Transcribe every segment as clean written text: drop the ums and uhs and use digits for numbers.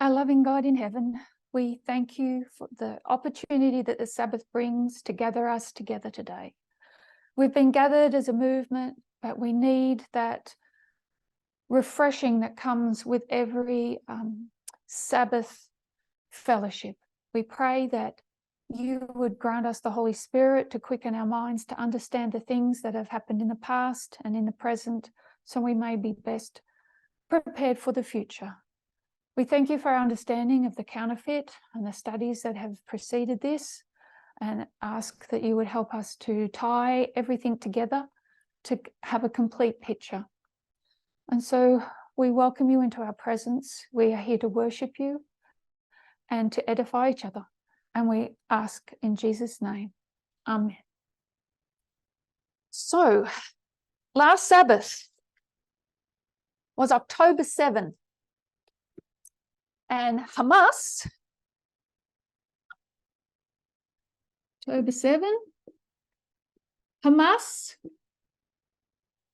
Our loving God in heaven, we thank you for the opportunity that the Sabbath brings to gather us together today. We've been gathered as a movement, but we need that refreshing that comes with every Sabbath fellowship. We pray that you would grant us the Holy Spirit to quicken our minds to understand the things that have happened in the past and in the present, so we may be best prepared for the future. We thank you for our understanding of the counterfeit and the studies that have preceded this, and ask that you would help us to tie everything together to have a complete picture. And so we welcome you into our presence. We are here to worship you and to edify each other. And we ask in Jesus' name, amen. So last Sabbath was October 7th. And Hamas, October 7, Hamas,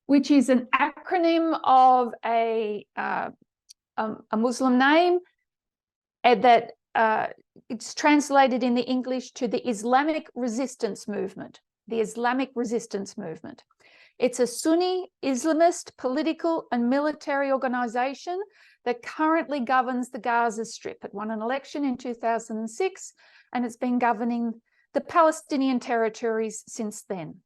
which is an acronym of a Muslim name, and that it's translated in the English to the Islamic Resistance Movement. The Islamic Resistance Movement. It's a Sunni Islamist political and military organization that currently governs the Gaza Strip. It won an election in 2006, and it's been governing the Palestinian territories since then.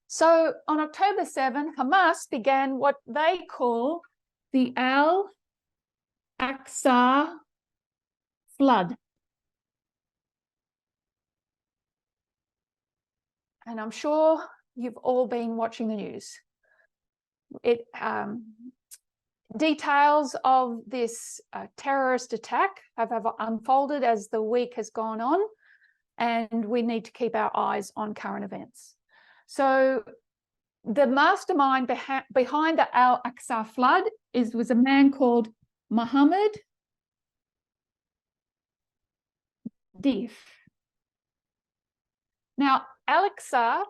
So on October 7, Hamas began what they call the Al-Aqsa flood. And I'm sure you've all been watching the news. It details of this terrorist attack have unfolded as the week has gone on, and we need to keep our eyes on current events. So the mastermind behind the Al-Aqsa flood was a man called Mohammed Deif. Now, Al-Aqsa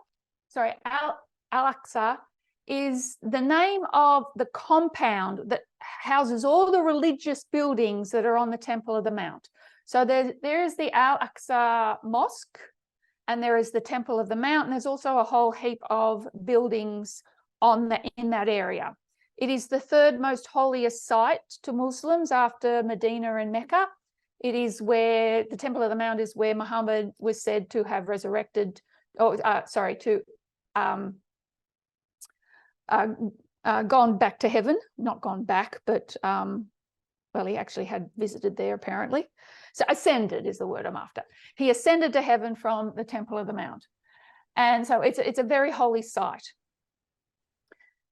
is the name of the compound that houses all the religious buildings that are on the Temple of the Mount. So there is the Al-Aqsa Mosque, and there is the Temple of the Mount, and there's also a whole heap of buildings in that area. It is the third most holiest site to Muslims after Medina and Mecca. It is where the Temple of the Mount is where Muhammad was said to have resurrected, gone back to heaven, not gone back, but well, he actually had visited there apparently. So ascended is the word I'm after. He ascended to heaven from the Temple of the Mount. And so it's a very holy site.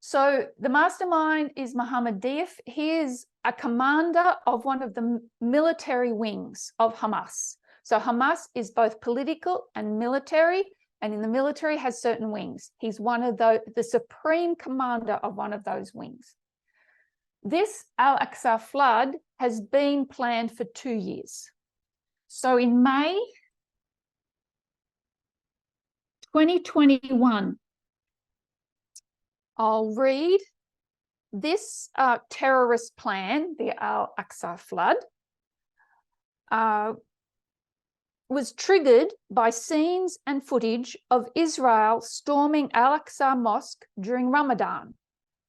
So the mastermind is Mohammed Deif. He is a commander of one of the military wings of Hamas. So Hamas is both political and military, and in the military has certain wings. He's one of the supreme commander of one of those wings. This Al-Aqsa flood has been planned for 2 years. So in May 2021, I'll read this terrorist plan, the Al-Aqsa flood, was triggered by scenes and footage of Israel storming Al-Aqsa Mosque during Ramadan,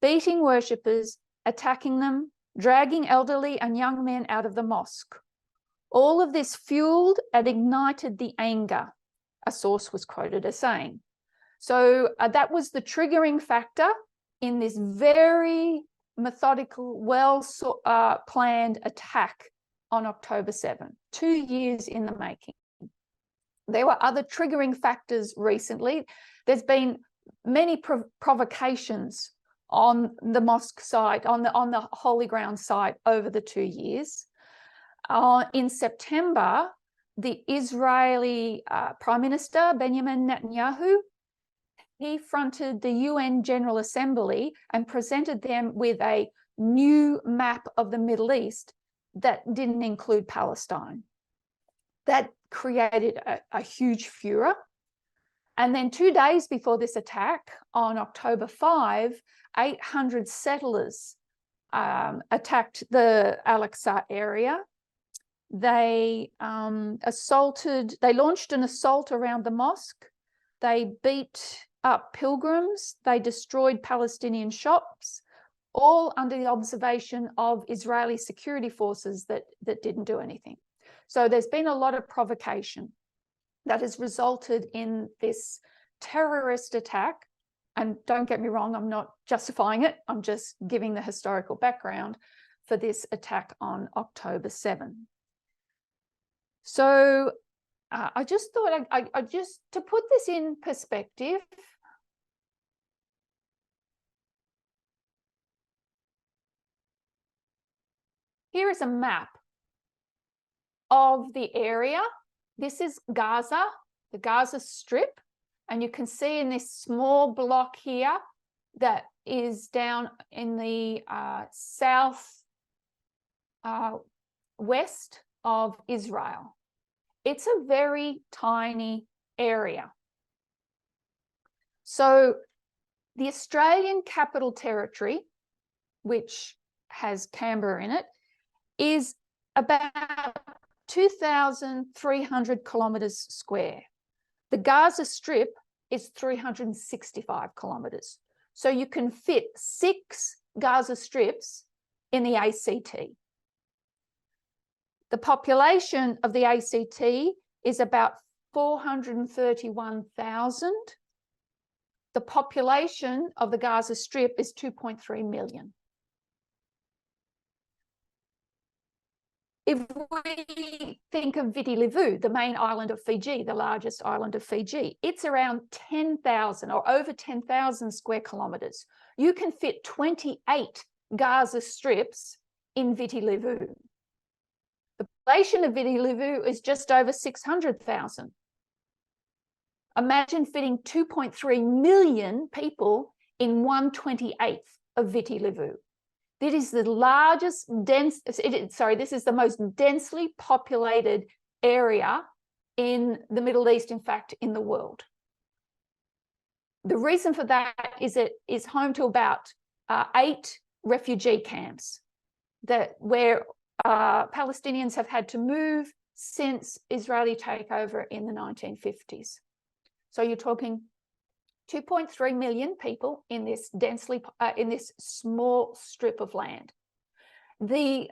beating worshippers, attacking them, dragging elderly and young men out of the mosque. All of this fueled and ignited the anger, a source was quoted as saying. So that was the triggering factor in this very methodical, well-planned attack on October 7, 2 years in the making. There were other triggering factors recently. There's been many provocations on the mosque site, on the holy ground site over the 2 years. In September, the Israeli Prime Minister, Benjamin Netanyahu, he fronted the UN General Assembly and presented them with a new map of the Middle East that didn't include Palestine. That created a huge furor. And then 2 days before this attack, on October 5, 800 settlers attacked the Al-Aqsa area. They launched an assault around the mosque. They beat up pilgrims. They destroyed Palestinian shops, all under the observation of Israeli security forces that didn't do anything. So there's been a lot of provocation that has resulted in this terrorist attack. And don't get me wrong, I'm not justifying it. I'm just giving the historical background for this attack on October 7. So I just thought, I just, to put this in perspective, here is a map of the area. This is Gaza, the Gaza Strip. And you can see in this small block here that is down in the south west of Israel. It's a very tiny area. So the Australian Capital Territory, which has Canberra in it, is about 2,300 kilometres square. The Gaza Strip is 365 kilometres. So you can fit 6 Gaza Strips in the ACT. The population of the ACT is about 431,000. The population of the Gaza Strip is 2.3 million. If we think of Viti Levu, the main island of Fiji, the largest island of Fiji, it's around 10,000 or over 10,000 square kilometres. You can fit 28 Gaza Strips in Viti Levu. The population of Viti Levu is just over 600,000. Imagine fitting 2.3 million people in 1/28th of Viti Levu. This is the largest this is the most densely populated area in the Middle East, in fact, in the world. The reason for that is it is home to about 8 refugee camps where Palestinians have had to move since Israeli takeover in the 1950s. So you're talking 2.3 million people in this in this small strip of land. The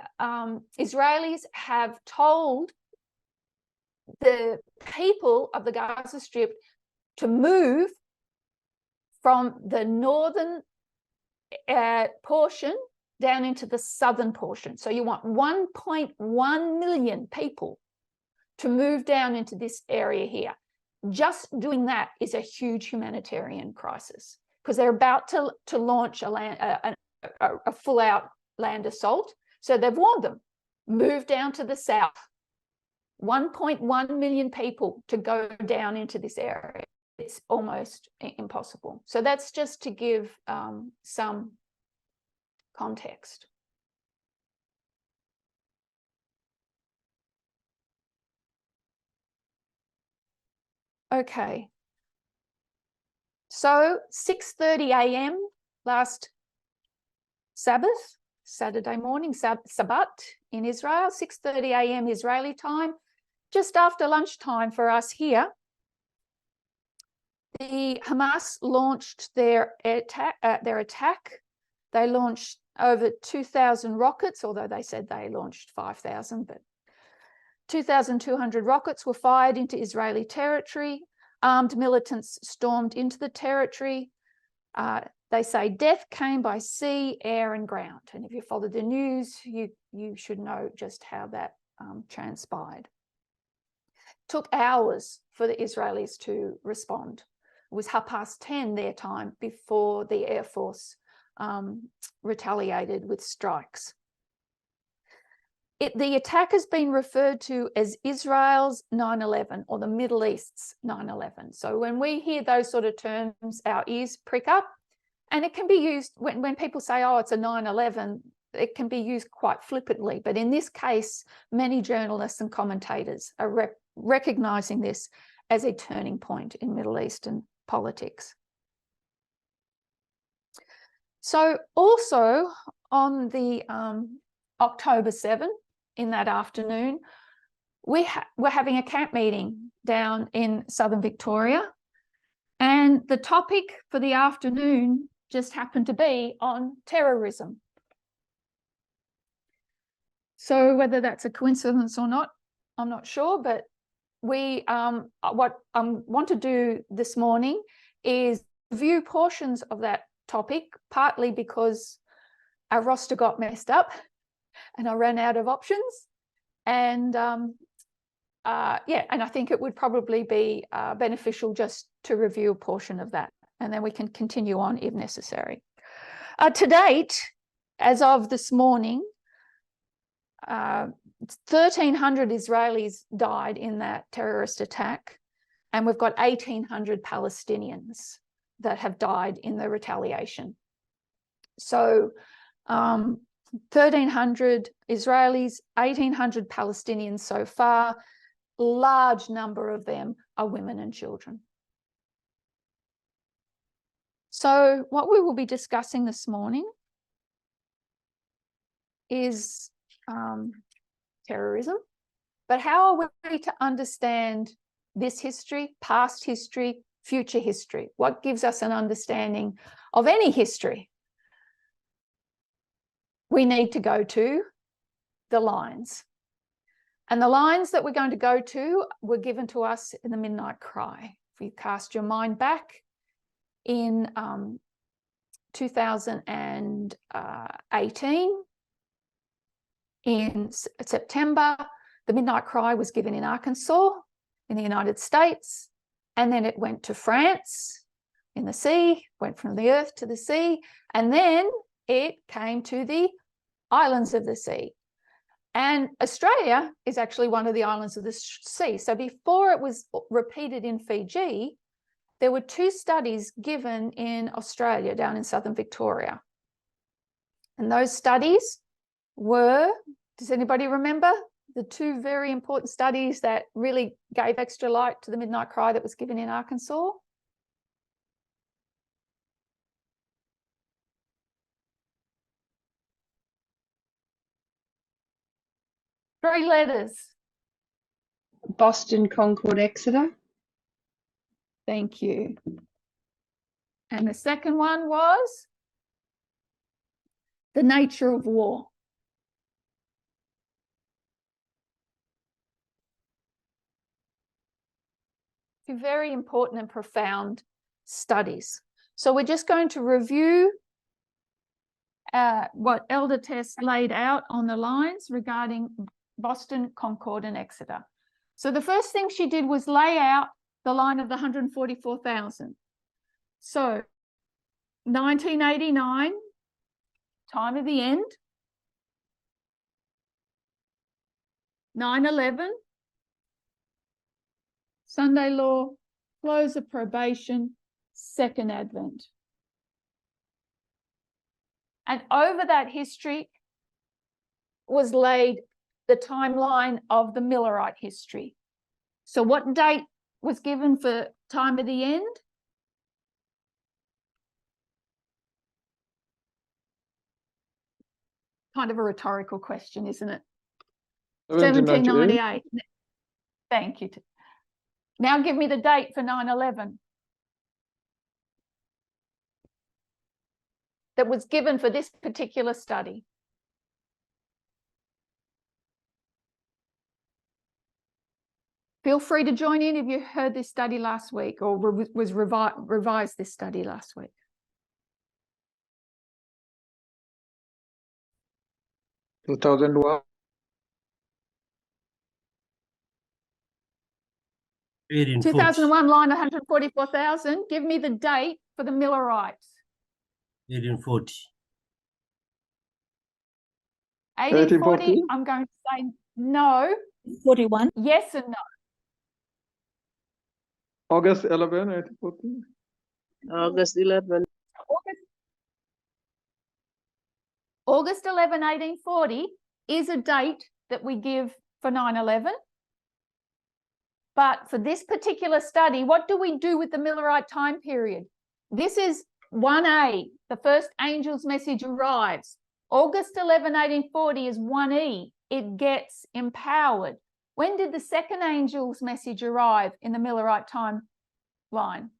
Israelis have told the people of the Gaza Strip to move from the northern portion down into the southern portion. So you want 1.1 million people to move down into this area here. Just doing that is a huge humanitarian crisis, because they're about to launch a full-out land assault. So they've warned them, move down to the south. 1.1 million people to go down into this area. It's almost impossible. So that's just to give some context. Okay, so 6:30 a.m. last Sabbath, Saturday morning, Sabbat in Israel, 6:30 a.m. Israeli time, just after lunchtime for us here, the Hamas launched their attack. They launched over 2,000 rockets, although they said they launched 5,000, but 2,200 rockets were fired into Israeli territory. Armed militants stormed into the territory. They say death came by sea, air, and ground. And if you follow the news, you should know just how that transpired. It took hours for the Israelis to respond. It was 10:30 their time before the Air Force retaliated with strikes. The attack has been referred to as Israel's 9/11 or the Middle East's 9/11. So when we hear those sort of terms, our ears prick up, and it can be used when people say, oh, it's a 9/11, it can be used quite flippantly. But in this case, many journalists and commentators are recognizing this as a turning point in Middle Eastern politics. So also on the October 7, in that afternoon, we're having a camp meeting down in southern Victoria, and the topic for the afternoon just happened to be on terrorism. So whether that's a coincidence or not, I'm not sure, but we what I want to do this morning is review portions of that topic, partly because our roster got messed up and I ran out of options, and yeah, and I think it would probably be beneficial just to review a portion of that, and then we can continue on if necessary. To date, as of this morning, 1,300 Israelis died in that terrorist attack, and we've got 1,800 Palestinians that have died in the retaliation. So 1,300 Israelis, 1,800 Palestinians so far. Large number of them are women and children. So what we will be discussing this morning is terrorism, but how are we to understand this history, past history, future history? What gives us an understanding of any history? We need to go to the lines. And the lines that we're going to go to were given to us in the Midnight Cry. If you cast your mind back in 2018, in September, the Midnight Cry was given in Arkansas, in the United States, and then it went to France in the sea, went from the earth to the sea, and then it came to the islands of the sea. And Australia is actually one of the islands of the sea. So before it was repeated in Fiji, there were 2 studies given in Australia, down in southern Victoria. And those studies were, does anybody remember the 2 very important studies that really gave extra light to the Midnight Cry that was given in Arkansas? Three letters. Boston, Concord, Exeter. Thank you. And the second one was the nature of war. Two very important and profound studies. So we're just going to review what Elder Tess laid out on the lines regarding Boston, Concord, and Exeter. So the first thing she did was lay out the line of the 144,000. So 1989, time of the end. 9/11, Sunday law, close of probation, second advent. And over that history was laid the timeline of the Millerite history. So what date was given for time of the end? Kind of a rhetorical question, isn't it? 1798. Thank you. Now give me the date for 9/11 that was given for this particular study. Feel free to join in if you heard this study last week or was revised this study last week. Two 2001. 2001, line 144,000. Give me the date for the Millerites. 1840. 1840. I'm going to say no. 41. Yes and no. August 11, 1840. August 11. August 11, 1840 is a date that we give for 9/11. But for this particular study, what do we do with the Millerite time period? This is 1A, the first angel's message arrives. August 11, 1840 is 1E. It gets empowered. When did the second angel's message arrive in the Millerite timeline?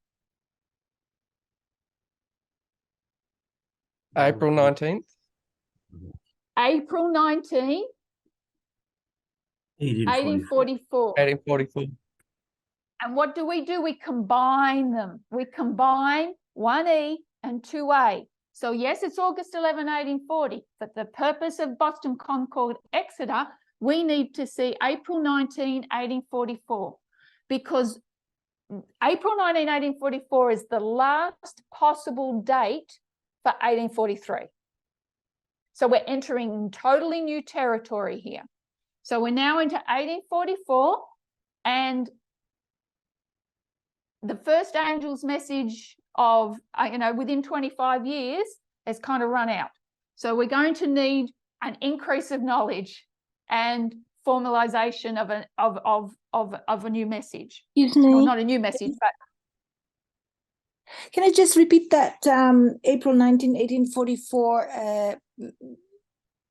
April 19th. April 19, 1844. 1844. And what do? We combine them. We combine 1E and 2A. So yes, it's August 11, 1840, but the purpose of Boston Concord Exeter, we need to see April 19, 1844, because April 19, 1844 is the last possible date for 1843. So we're entering totally new territory here. So we're now into 1844, and the first angel's message of, within 25 years has kind of run out. So we're going to need an increase of knowledge and formalization of a new message. Excuse me. Or not a new message, but Can I just repeat that April 19, 1844,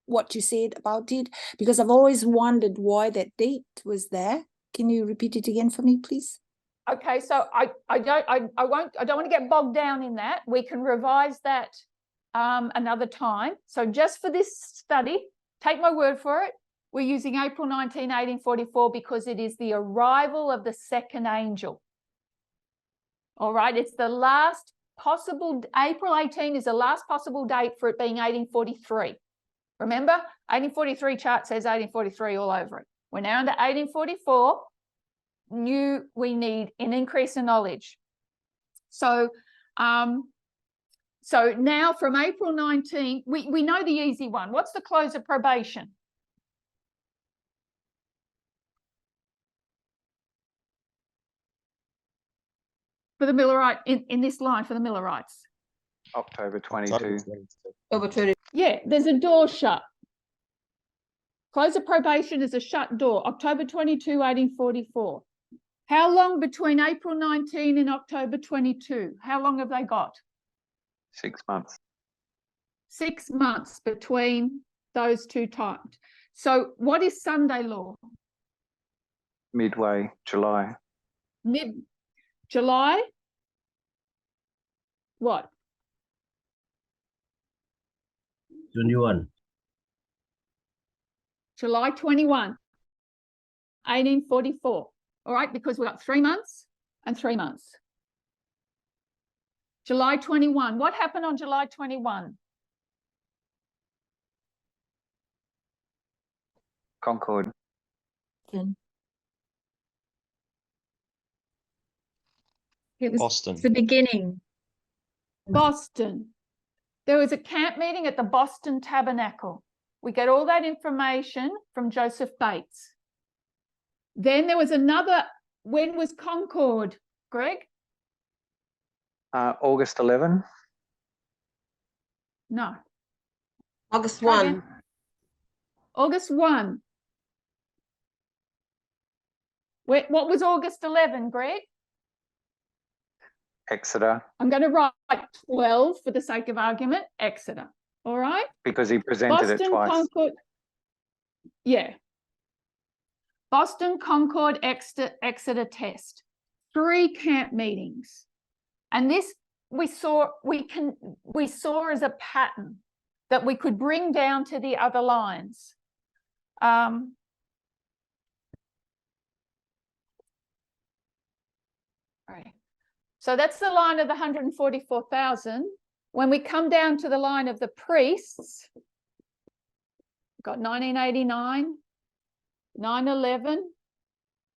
what you said about it? Because I've always wondered why that date was there. Can you repeat it again for me, please? okay, so I don't want to get bogged down in that. We can revise that another time. So just for this study, take my word for it, we're using April 19, 1844 because it is the arrival of the second angel. All right, it's the last possible, April 18 is the last possible date for it being 1843. Remember, 1843 chart says 1843 all over it. We're now into 1844. We need an increase in knowledge. So, so now from April 19, we know the easy one. What's the close of probation? For the Millerite, in this line for the Millerites. October 22. Over 20. Yeah, there's a door shut. Close of probation is a shut door, October 22, 1844. How long between April 19 and October 22? How long have they got? 6 months. 6 months between those two times. So what is Sunday law? Midway, July. Mid-July? What? 21. July 21, 1844. All right, because we've got 3 months and 3 months. July 21. What happened on July 21? Concord. It was Boston. the beginning. Boston. There was a camp meeting at the Boston Tabernacle. We get all that information from Joseph Bates. Then there was another, when was Concord, Greg? August 11. No. August Try 1. again. August 1. What was August 11, Greg? Exeter. I'm going to write 12 for the sake of argument, Exeter. All right? Because he presented it Boston, twice. Concord. Yeah. Boston, Concord, Exeter test. 3 camp meetings. And this we saw as a pattern that we could bring down to the other lines. Right. So that's the line of the 144,000. When we come down to the line of the priests, we've got 1989, 9/11,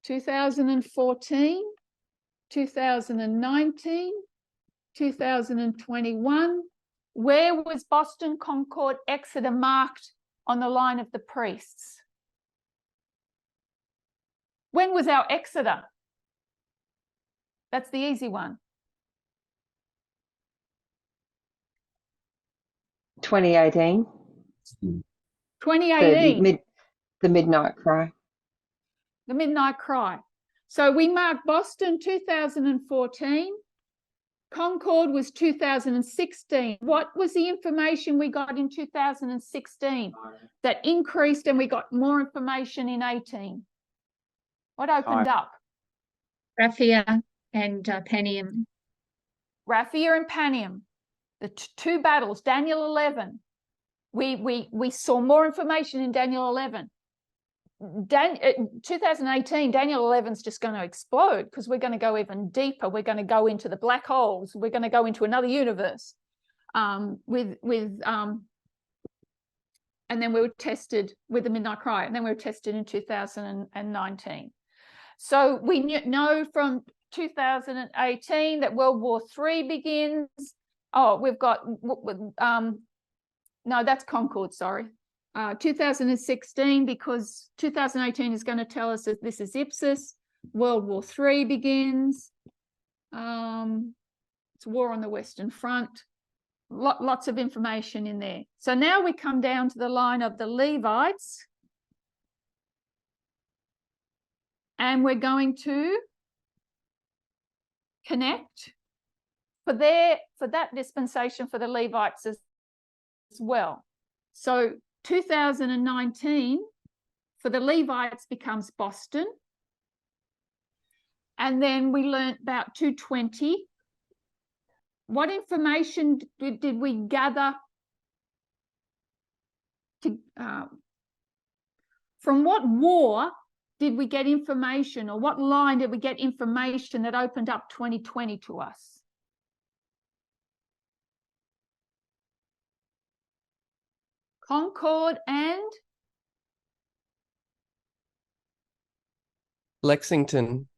2014, 2019, 2021. Where was Boston, Concord, Exeter marked on the line of the priests? When was our Exeter? That's the easy one. 2018. 2018. The midnight cry. The midnight cry. So we mark Boston 2014, Concord was 2016. What was the information we got in 2016 that increased and we got more information in 18? What opened up? Raphia and Panium. Raphia and Panium, the two battles, Daniel 11. We saw more information in Daniel 11. 2018, Daniel 11 is just going to explode because we're going to go even deeper. We're going to go into the black holes. We're going to go into another universe. And then we were tested with the Midnight Cry, and then we were tested in 2019. So we know from 2018 that World War III begins. Oh, we've got no, that's Concord, sorry. 2016, because 2018 is going to tell us that this is Ipsus. World War III begins. It's war on the Western Front. Lots of information in there. So now we come down to the line of the Levites. And we're going to connect for that dispensation for the Levites as well. So 2019 for the Levites becomes Boston. And then we learnt about 220. What information did we gather to, from what war did we get information, or what line did we get information that opened up 2020 to us? Concord and Lexington.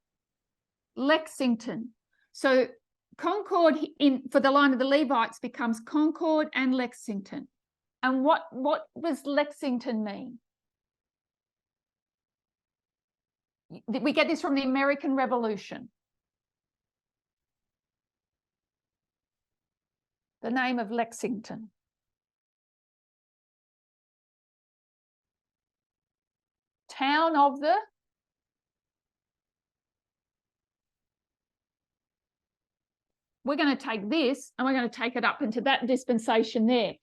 Lexington. So Concord for the line of the Levites becomes Concord and Lexington. And what does Lexington mean? We get this from the American Revolution. The name of Lexington. Town of the we're going to take this and we're going to take it up into that dispensation there.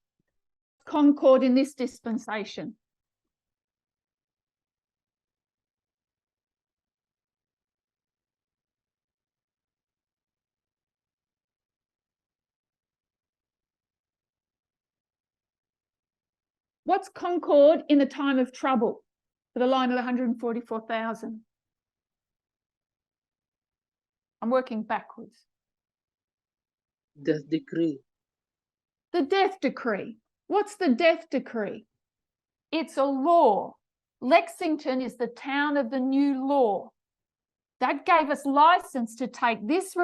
Concord in this dispensation. What's Concord in the time of trouble for the line of 144,000? I'm working backwards. Death decree. The death decree. What's the death decree? It's a law. Lexington is the town of the new law. That gave us license to take this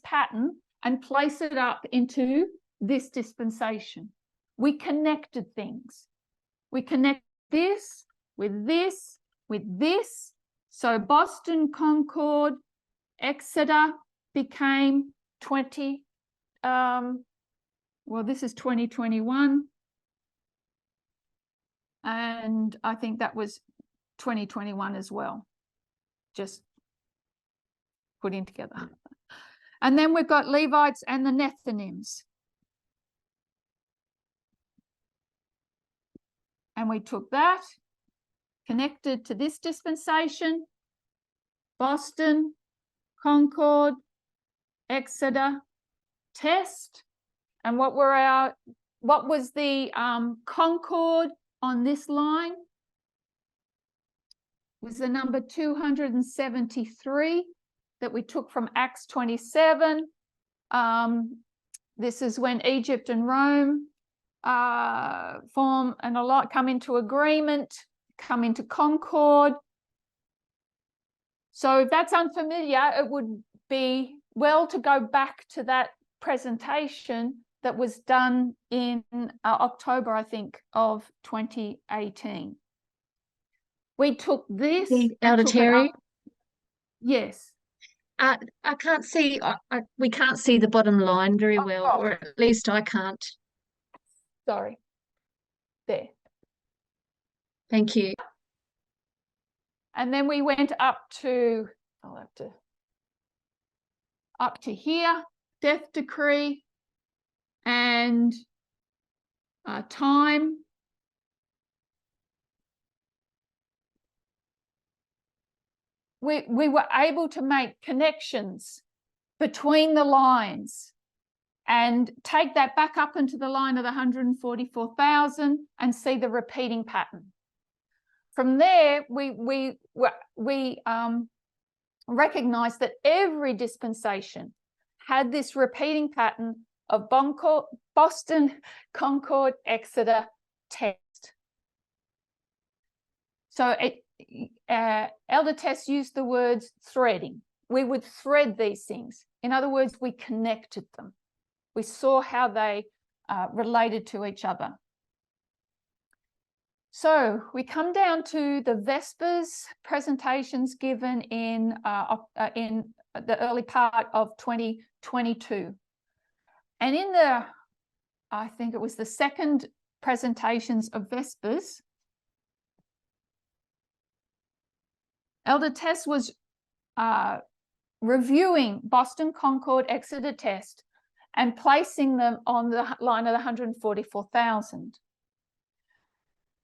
pattern and place it up into this dispensation. We connected things. We connect this with this with this. So Boston, Concord, Exeter became 20. Well, this is 2021. And I think that was 2021 as well. Just putting together. And then we've got Levites and the Nethinims. And we took that, connected to this dispensation, Boston, Concord, Exeter, test. And what was the Concord on this line? Was the number 273 that we took from Acts 27. This is when Egypt and Rome form and come into agreement, come into concord. So if that's unfamiliar, it would be well to go back to that presentation that was done in October, I think, of 2018. We took this. Elder Terrie? Yes. I can't see, we can't see the bottom line very well, or at least I can't. Sorry. There. Thank you. And then we went up to, up to here. death decree, and time. We were able to make connections between the lines and take that back up into the line of the 144,000 and see the repeating pattern. From there, we recognized that every dispensation had this repeating pattern of Boston, Concord, Exeter, text. So Elder Tess used the words threading. We would thread these things. In other words, we connected them. We saw how they related to each other. So we come down to the Vespers presentations given in the early part of 2022. And in the, I think it was the second presentations of Vespers, Elder Tess was reviewing Boston, Concord, Exeter test and placing them on the line of the 144,000.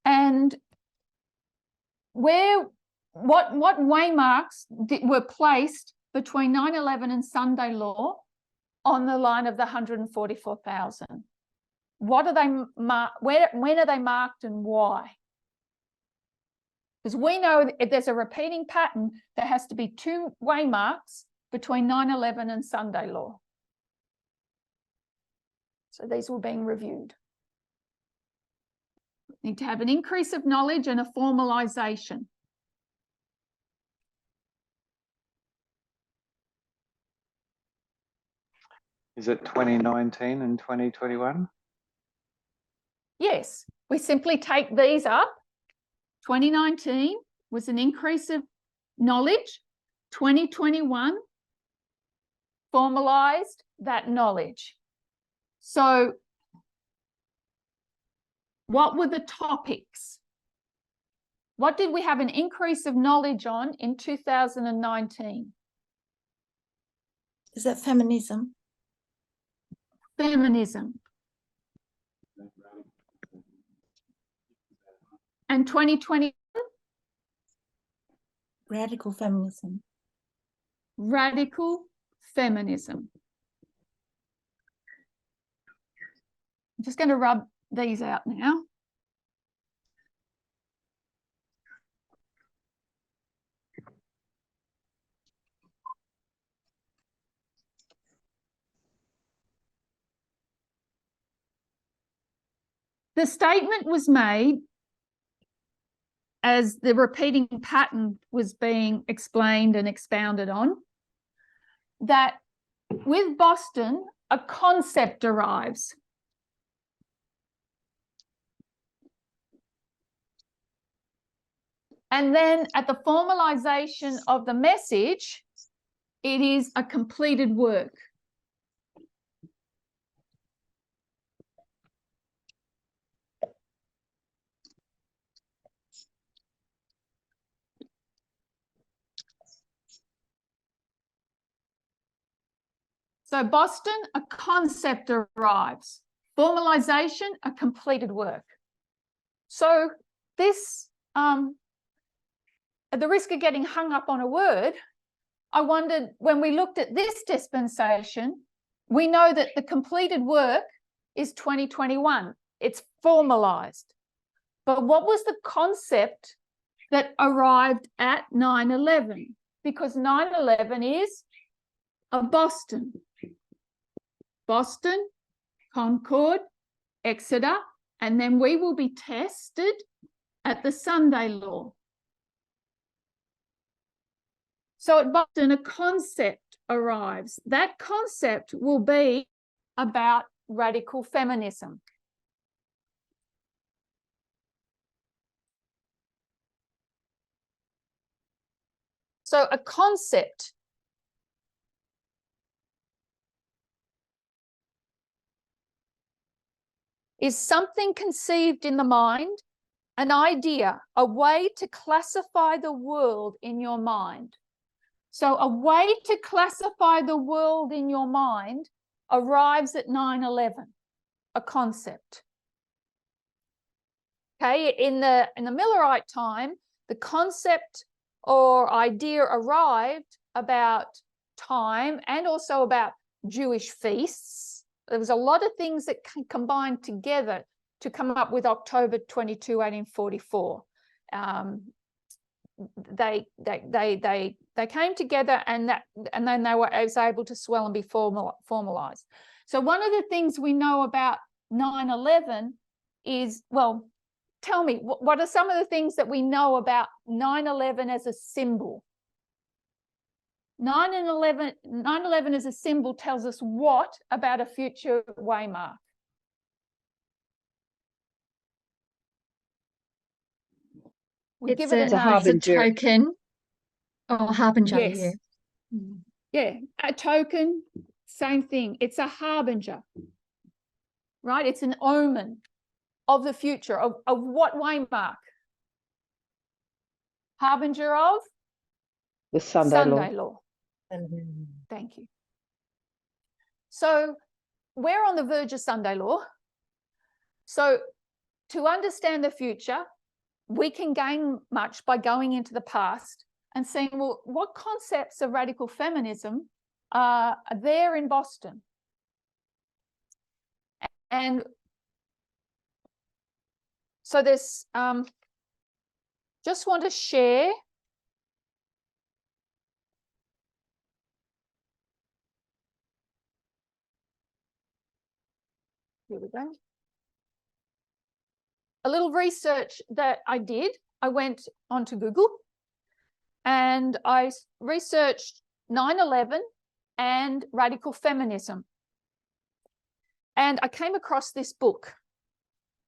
And what waymarks were placed between 9/11 and Sunday law on the line of the 144,000? What are they when are they marked and why? Because we know if there's a repeating pattern, there has to be 2 waymarks between 9/11 and Sunday law. So these were being reviewed. Need to have an increase of knowledge and a formalization. Is it 2019 and 2021? Yes, we simply take these up. 2019 was an increase of knowledge. 2021 formalized that knowledge. So what were the topics? What did we have an increase of knowledge on in 2019? Is that feminism? Feminism. And 2020? Radical feminism. Radical feminism. I'm just going to rub these out now. The statement was made as the repeating pattern was being explained and expounded on, that with Boston, a concept arrives. And then at the formalization of the message, it is a completed work. So Boston, a concept arrives. Formalization, a completed work. So this, at the risk of getting hung up on a word, I wondered when we looked at this dispensation, we know that the completed work is 2021. It's formalized. But what was the concept that arrived at 9/11? Because 9/11 is a Boston. Boston, Concord, Exeter, and then we will be tested at the Sunday law. So at Boston, a concept arrives. That concept will be about radical feminism. So a concept is something conceived in the mind, an idea, a way to classify the world in your mind. So a way to classify the world in your mind arrives at 9/11, a concept. Okay, in the Millerite time, the concept or idea arrived about time and also about Jewish feasts. There was a lot of things that combined together to come up with October 22, 1844. They came together, and then they were able to swell and be formalized. So one of the things we know about 9/11 is, well, tell me, what are some of the things that we know about 9/11 as a symbol? 9/11 as a symbol tells us what about a future waymark? It's a harbinger. token or harbinger. Yes. Yeah, a token, same thing. It's a harbinger, right? It's an omen of the future, of what waymark? Harbinger of? The Sunday law. Thank you. So we're on the verge of Sunday law. So to understand the future, we can gain much by going into the past and seeing, well, what concepts of radical feminism are there in Boston? And so this, just want to share here we go. A little research that I did. I went onto Google and I researched 9/11 and radical feminism. And I came across this book.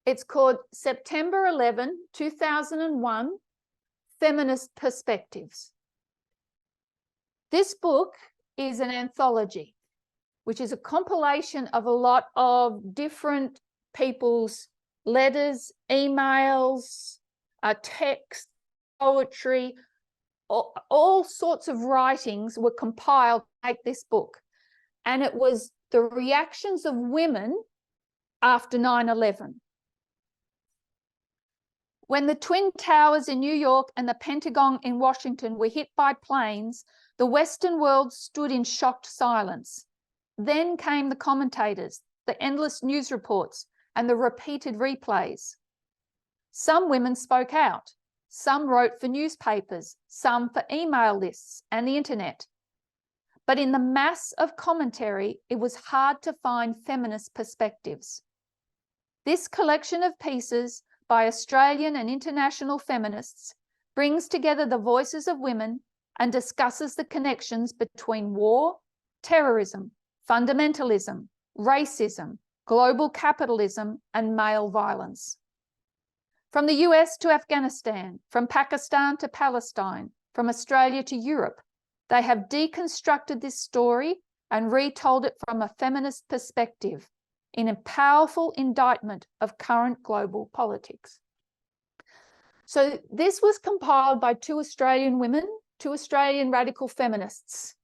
It's called September 11, 2001, Feminist Perspectives. This book is an anthology, which is a compilation of a lot of different people's letters, emails, text, poetry, all sorts of writings were compiled to make this book. And it was the reactions of women after 9/11. When the Twin Towers in New York and the Pentagon in Washington were hit by planes, the Western world stood in shocked silence. Then came the commentators, the endless news reports, and the repeated replays. Some women spoke out. Some wrote for newspapers, some for email lists and the internet. But in the mass of commentary, it was hard to find feminist perspectives. This collection of pieces by Australian and international feminists brings together the voices of women and discusses the connections between war, terrorism, fundamentalism, racism, global capitalism, and male violence. From the US to Afghanistan, from Pakistan to Palestine, from Australia to Europe, they have deconstructed this story and retold it from a feminist perspective in a powerful indictment of current global politics. So this was compiled by two Australian women, two Australian radical feminists.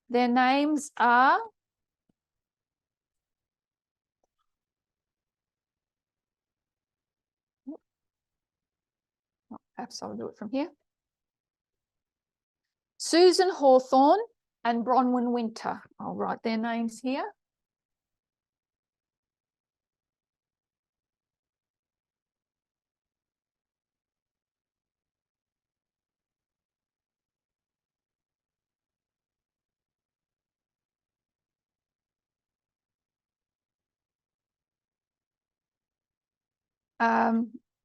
Their names are perhaps I'll do it from here. Susan Hawthorne and Bronwyn Winter. I'll write their names here.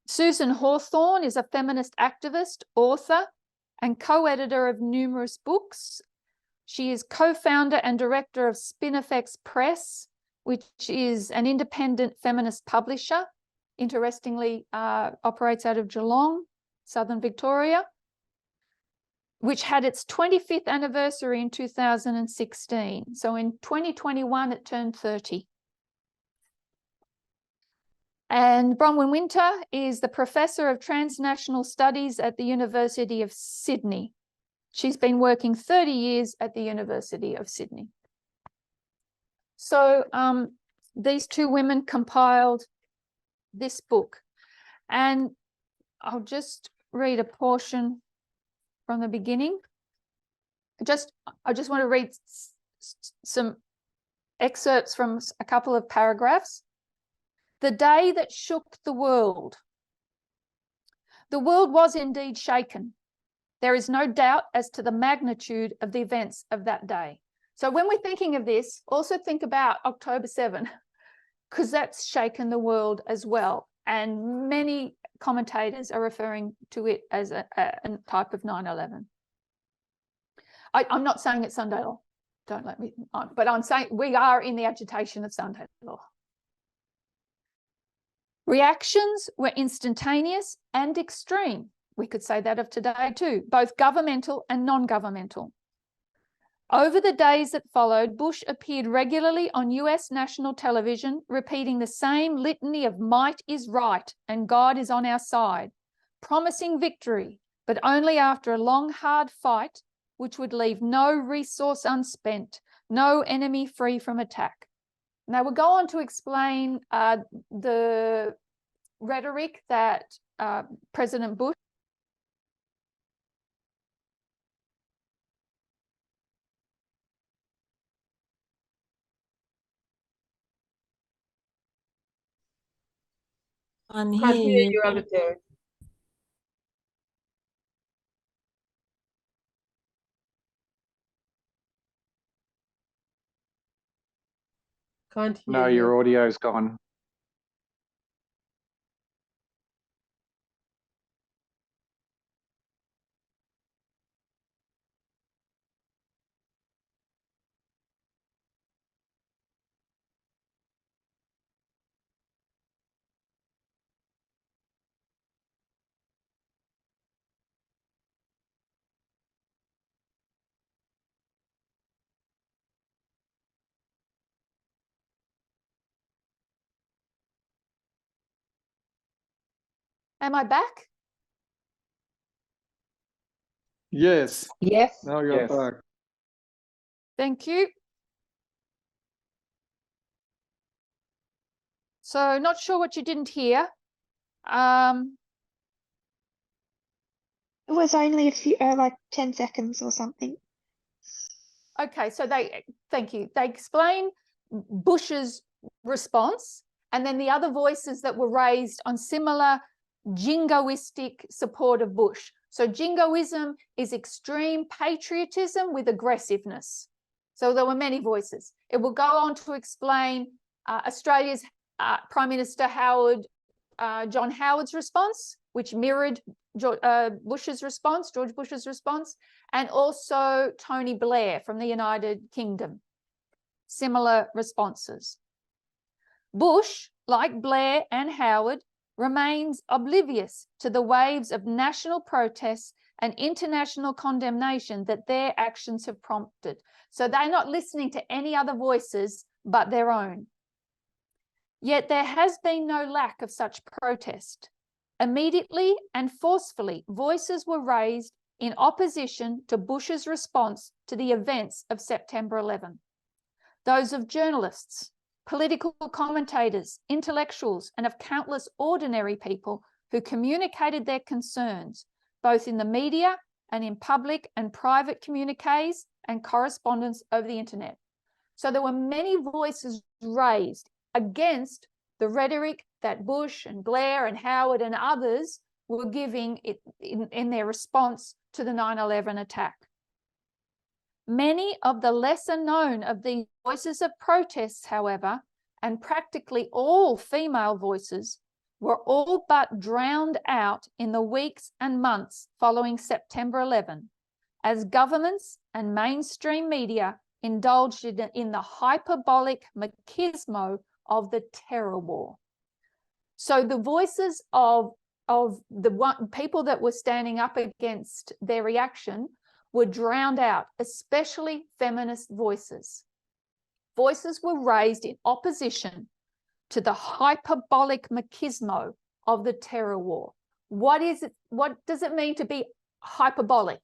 Susan Hawthorne is a feminist activist, author, and co-editor of numerous books. She is co-founder and director of Spinifex Press, which is an independent feminist publisher. Interestingly, operates out of Geelong, Southern Victoria, which had its 25th anniversary in 2016. So in 2021, it turned 30. And Bronwyn Winter is the Professor of Transnational Studies at the University of Sydney. She's been working 30 years at the University of Sydney. So these two women compiled this book, and I'll just read a portion from the beginning. I just want to read some excerpts from a couple of paragraphs. The day that shook the world. The world was indeed shaken. There is no doubt as to the magnitude of the events of that day. So when we're thinking of this, also think about October 7, because that's shaken the world as well. And many commentators are referring to it as a type of 9/11. I'm not saying it's Sunday law. Don't let me, but I'm saying we are in the agitation of Sunday law. Reactions were instantaneous and extreme. We could say that of today too, both governmental and non-governmental. Over the days that followed, Bush appeared regularly on US national television, repeating the same litany of might is right and God is on our side, promising victory, but only after a long, hard fight, which would leave no resource unspent, no enemy free from attack. Now we'll go on to explain the rhetoric that President Bush Can't Can't hear hear you. you, Elder Terrie. Can't hear No, you. your audio's gone. Am I back? Yes, Yes. now you're Yes. back. Thank you. So not sure what you didn't hear. It was only a few, like 10 seconds or something. Okay, so thank you. They explain Bush's response and then the other voices that were raised on similar jingoistic support of Bush. So jingoism is extreme patriotism with aggressiveness. So there were many voices. It will go on to explain Australia's Prime Minister John Howard's response, which mirrored Bush's response, George Bush's response, and also Tony Blair from the United Kingdom. Similar responses. Bush, like Blair and Howard, remains oblivious to the waves of national protests and international condemnation that their actions have prompted. So they're not listening to any other voices but their own. Yet there has been no lack of such protest. Immediately and forcefully, voices were raised in opposition to Bush's response to the events of September 11. Those of journalists, political commentators, intellectuals, and of countless ordinary people who communicated their concerns, both in the media and in public and private communiques and correspondence over the internet. So there were many voices raised against the rhetoric that Bush and Blair and Howard and others were giving in their response to the 9/11 attack. Many of the lesser known of these voices of protests, however, and practically all female voices, were all but drowned out in the weeks and months following September 11, as governments and mainstream media indulged in the hyperbolic machismo of the terror war. So the voices of the people that were standing up against their reaction were drowned out, especially feminist voices. Voices were raised in opposition to the hyperbolic machismo of the terror war. What is it? What does it mean to be hyperbolic?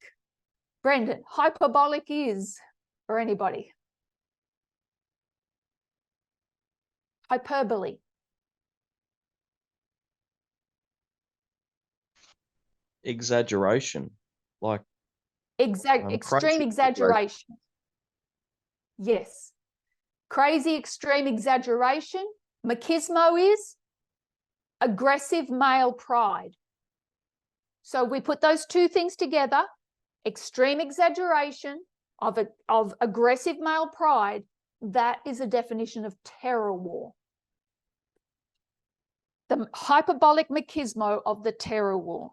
Brendan, hyperbolic is for anybody. Hyperbole. Exaggeration. Like Extreme crazy exaggeration. Yes. Crazy extreme exaggeration. Machismo is aggressive male pride. So we put those two things together, extreme exaggeration of aggressive male pride. That is a definition of terror war. The hyperbolic machismo of the terror war.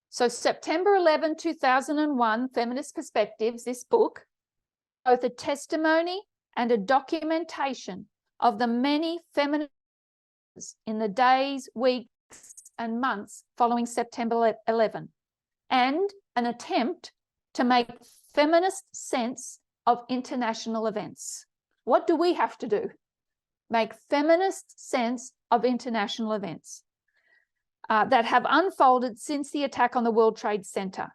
So September 11, 2001, Feminist Perspectives, this book, both a testimony and a documentation of the many feminists in the days, weeks, and months following September 11, and an attempt to make feminist sense of international events. What do we have to do? Make feminist sense of international events that have unfolded since the attack on the World Trade Center.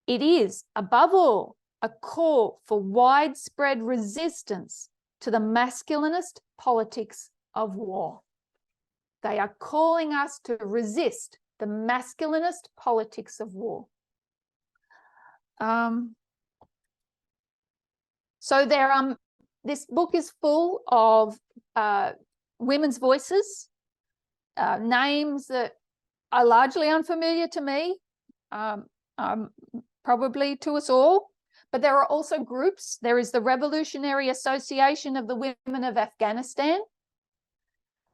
It is, above all, a call for widespread resistance to the masculinist politics of war. They are calling us to resist the masculinist politics of war. So this book is full of women's voices, names that are largely unfamiliar to me, probably to us all. But there are also groups. There is the Revolutionary Association of the Women of Afghanistan.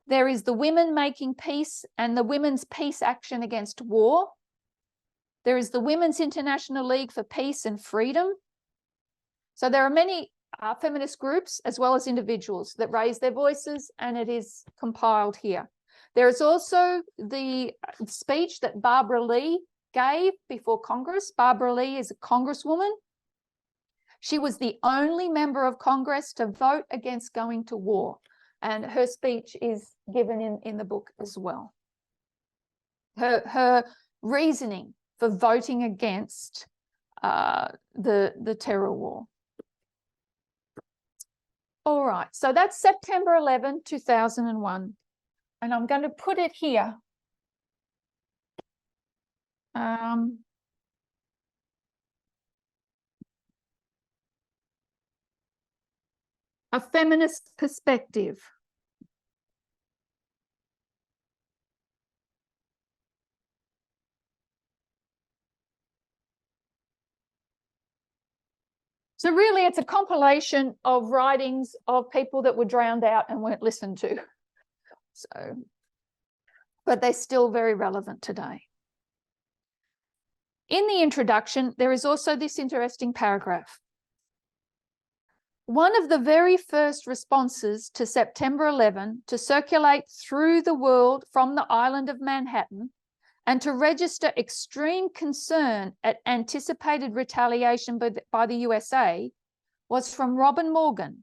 There is the Women Making Peace and the Women's Peace Action Against War. There is the Women's International League for Peace and Freedom. So there are many feminist groups as well as individuals that raise their voices, and it is compiled here. There is also the speech that Barbara Lee gave before Congress. Barbara Lee is a congresswoman. She was the only member of Congress to vote against going to war, and her speech is given in the book as well. Her reasoning for voting against the terror war. All right, so that's September 11, 2001. And I'm going to put it here. A feminist perspective. So really, it's a compilation of writings of people that were drowned out and weren't listened to. So, but they're still very relevant today. In the introduction, there is also this interesting paragraph. One of the very first responses to September 11 to circulate through the world from the island of Manhattan and to register extreme concern at anticipated retaliation by the USA was from Robin Morgan,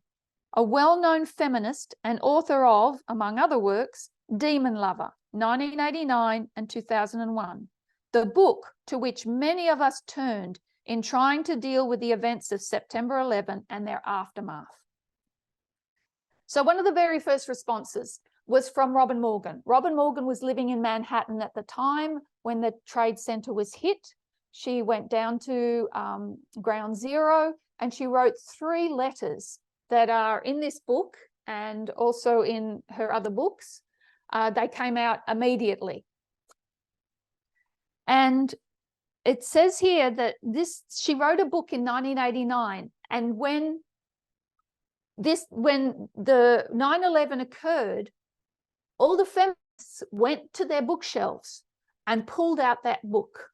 a well-known feminist and author of, among other works, Demon Lover, 1989 and 2001, the book to which many of us turned in trying to deal with the events of September 11 and their aftermath. So one of the very first responses was from Robin Morgan. Robin Morgan was living in Manhattan at the time when the Trade Center was hit. She went down to Ground Zero and she wrote 3 letters that are in this book and also in her other books. They came out immediately. And it says here that she wrote a book in 1989, and when the 9/11 occurred, all the feminists went to their bookshelves and pulled out that book.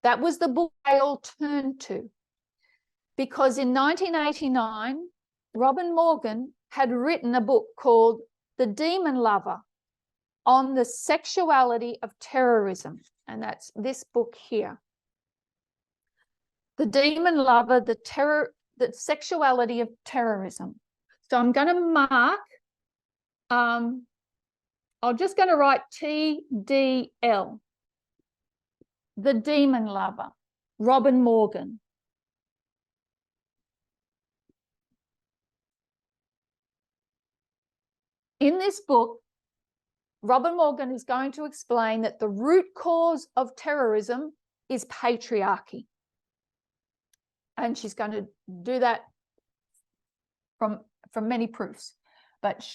That was the book they all turned to, because in 1989, Robin Morgan had written a book called The Demon Lover on the Sexuality of Terrorism, and that's this book here. The Demon Lover, the Sexuality of Terrorism. So I'm going to mark, I'm just going to write TDL, The Demon Lover, Robin Morgan. In this book, Robin Morgan is going to explain that the root cause of terrorism is patriarchy. And she's going to do that from many proofs. But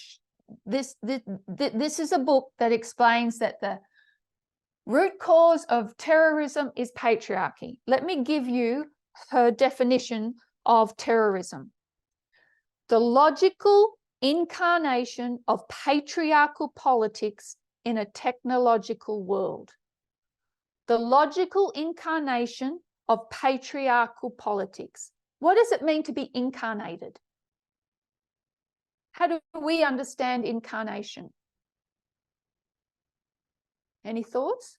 this is a book that explains that the root cause of terrorism is patriarchy. Let me give you her definition of terrorism. The logical incarnation of patriarchal politics in a technological world. The logical incarnation of patriarchal politics. What does it mean to be incarnated? How do we understand incarnation? Any thoughts?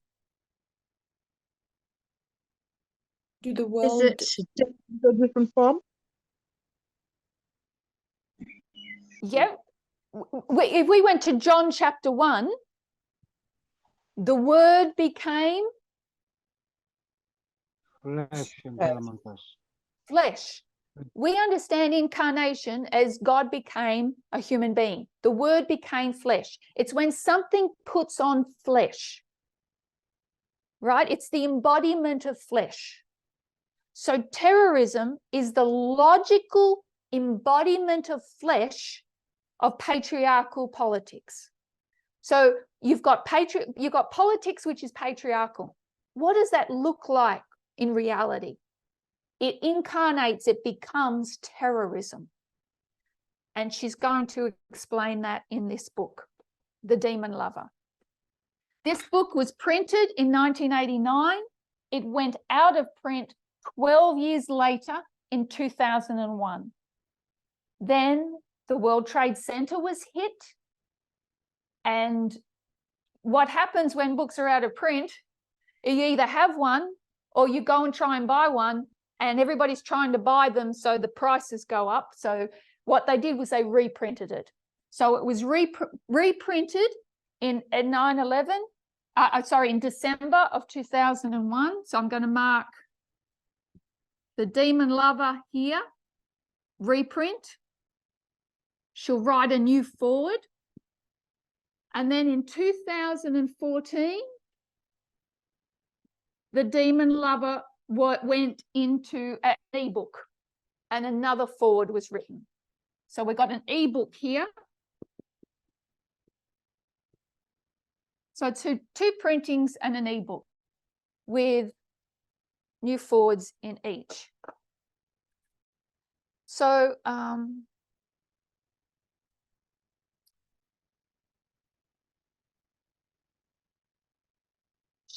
Do the Is world it a different form? Yeah. If we went to John chapter 1, the word became Flesh and dwell among us. flesh. We understand incarnation as God became a human being. The word became flesh. It's when something puts on flesh, right? It's the embodiment of flesh. So terrorism is the logical embodiment of flesh of patriarchal politics. So you've got politics, which is patriarchal. What does that look like in reality? It incarnates, it becomes terrorism. And she's going to explain that in this book, The Demon Lover. This book was printed in 1989. It went out of print 12 years later in 2001. Then the World Trade Center was hit. And what happens when books are out of print, you either have one or you go and try and buy one, and everybody's trying to buy them, so the prices go up. So what they did was they reprinted it. So it was reprinted in 9/11, in December of 2001. So I'm going to mark The Demon Lover here, reprint. She'll write a new forward. And then in 2014, The Demon Lover went into an ebook and another forward was written. So we've got an ebook here. So two printings and an ebook with new forwards in each. So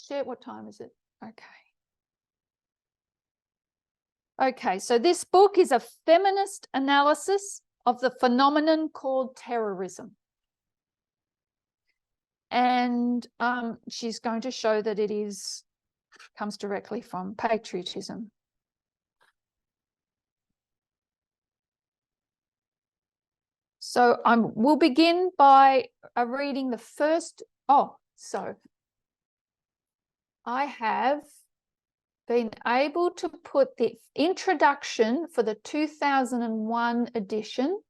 share, what time is it? Okay. Okay, so this book is a feminist analysis of the phenomenon called terrorism. And she's going to show that it comes directly from patriotism. So we'll begin by reading the first. So I have been able to put the introduction for the 2001 edition.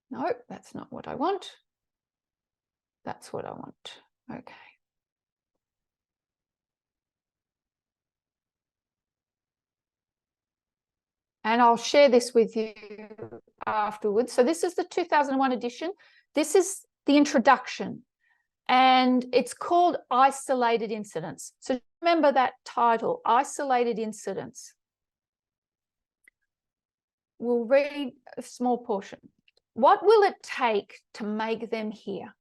No, that's not what I want. That's what I want. Okay. And I'll share this with you afterwards. So this is the 2001 edition. This is the introduction. And it's called Isolated Incidents. So remember that title, Isolated Incidents. We'll read a small portion. What will it take to make them hear?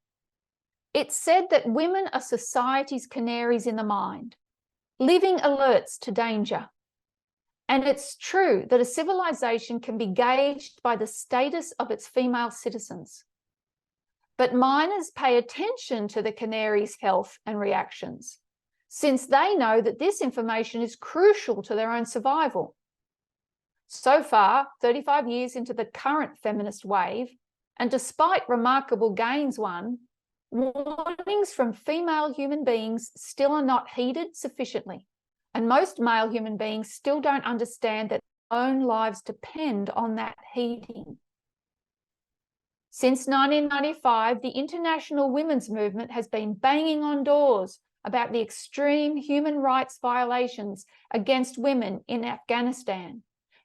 It's said that women are society's canaries in the mind, living alerts to danger. And it's true that a civilization can be gauged by the status of its female citizens. But miners pay attention to the canaries' health and reactions, since they know that this information is crucial to their own survival. So far, 35 years into the current feminist wave, and despite remarkable gains won, warnings from female human beings still are not heeded sufficiently, and most male human beings still don't understand that own lives depend on that heating. Since 1995, the international women's movement has been banging on doors about the extreme human rights violations against women in Afghanistan.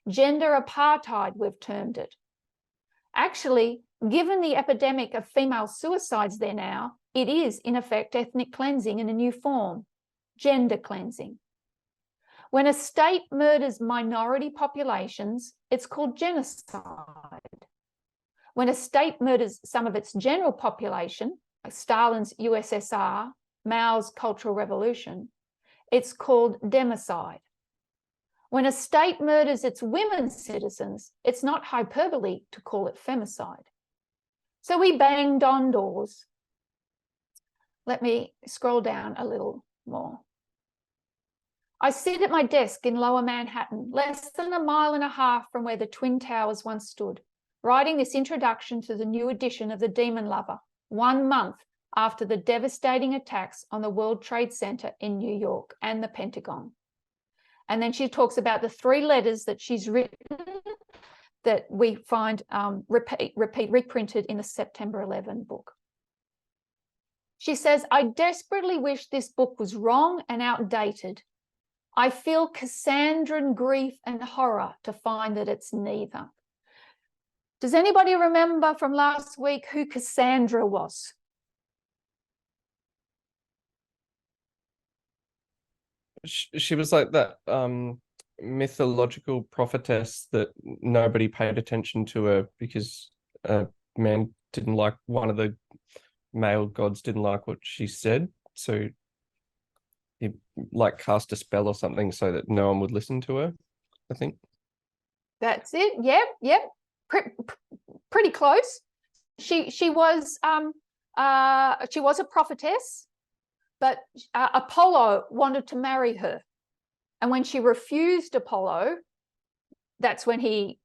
Gender apartheid, we've termed it. Actually, given the epidemic of female suicides there now, it is, in effect, ethnic cleansing in a new form, gender cleansing. When a state murders minority populations, it's called genocide. When a state murders some of its general population, like Stalin's USSR, Mao's Cultural Revolution, it's called democide. When a state murders its women citizens, it's not hyperbole to call it femicide. So we banged on doors. Let me scroll down a little more. I sit at my desk in Lower Manhattan, less than a mile and a half from where the Twin Towers once stood, writing this introduction to the new edition of The Demon Lover, 1 month after the devastating attacks on the World Trade Center in New York and the Pentagon. And then she talks about the 3 letters that she's written that we find reprinted in the September 11 book. She says, I desperately wish this book was wrong and outdated. I feel Cassandran grief and horror to find that it's neither. Does anybody remember from last week who Cassandra was? She was like that mythological prophetess that nobody paid attention to her because a man didn't like, one of the male gods didn't like what she said. So he like cast a spell or something so that no one would listen to her, I think. That's it. Yep. Pretty close. She was a prophetess, but Apollo wanted to marry her, and when she refused Apollo, that's when he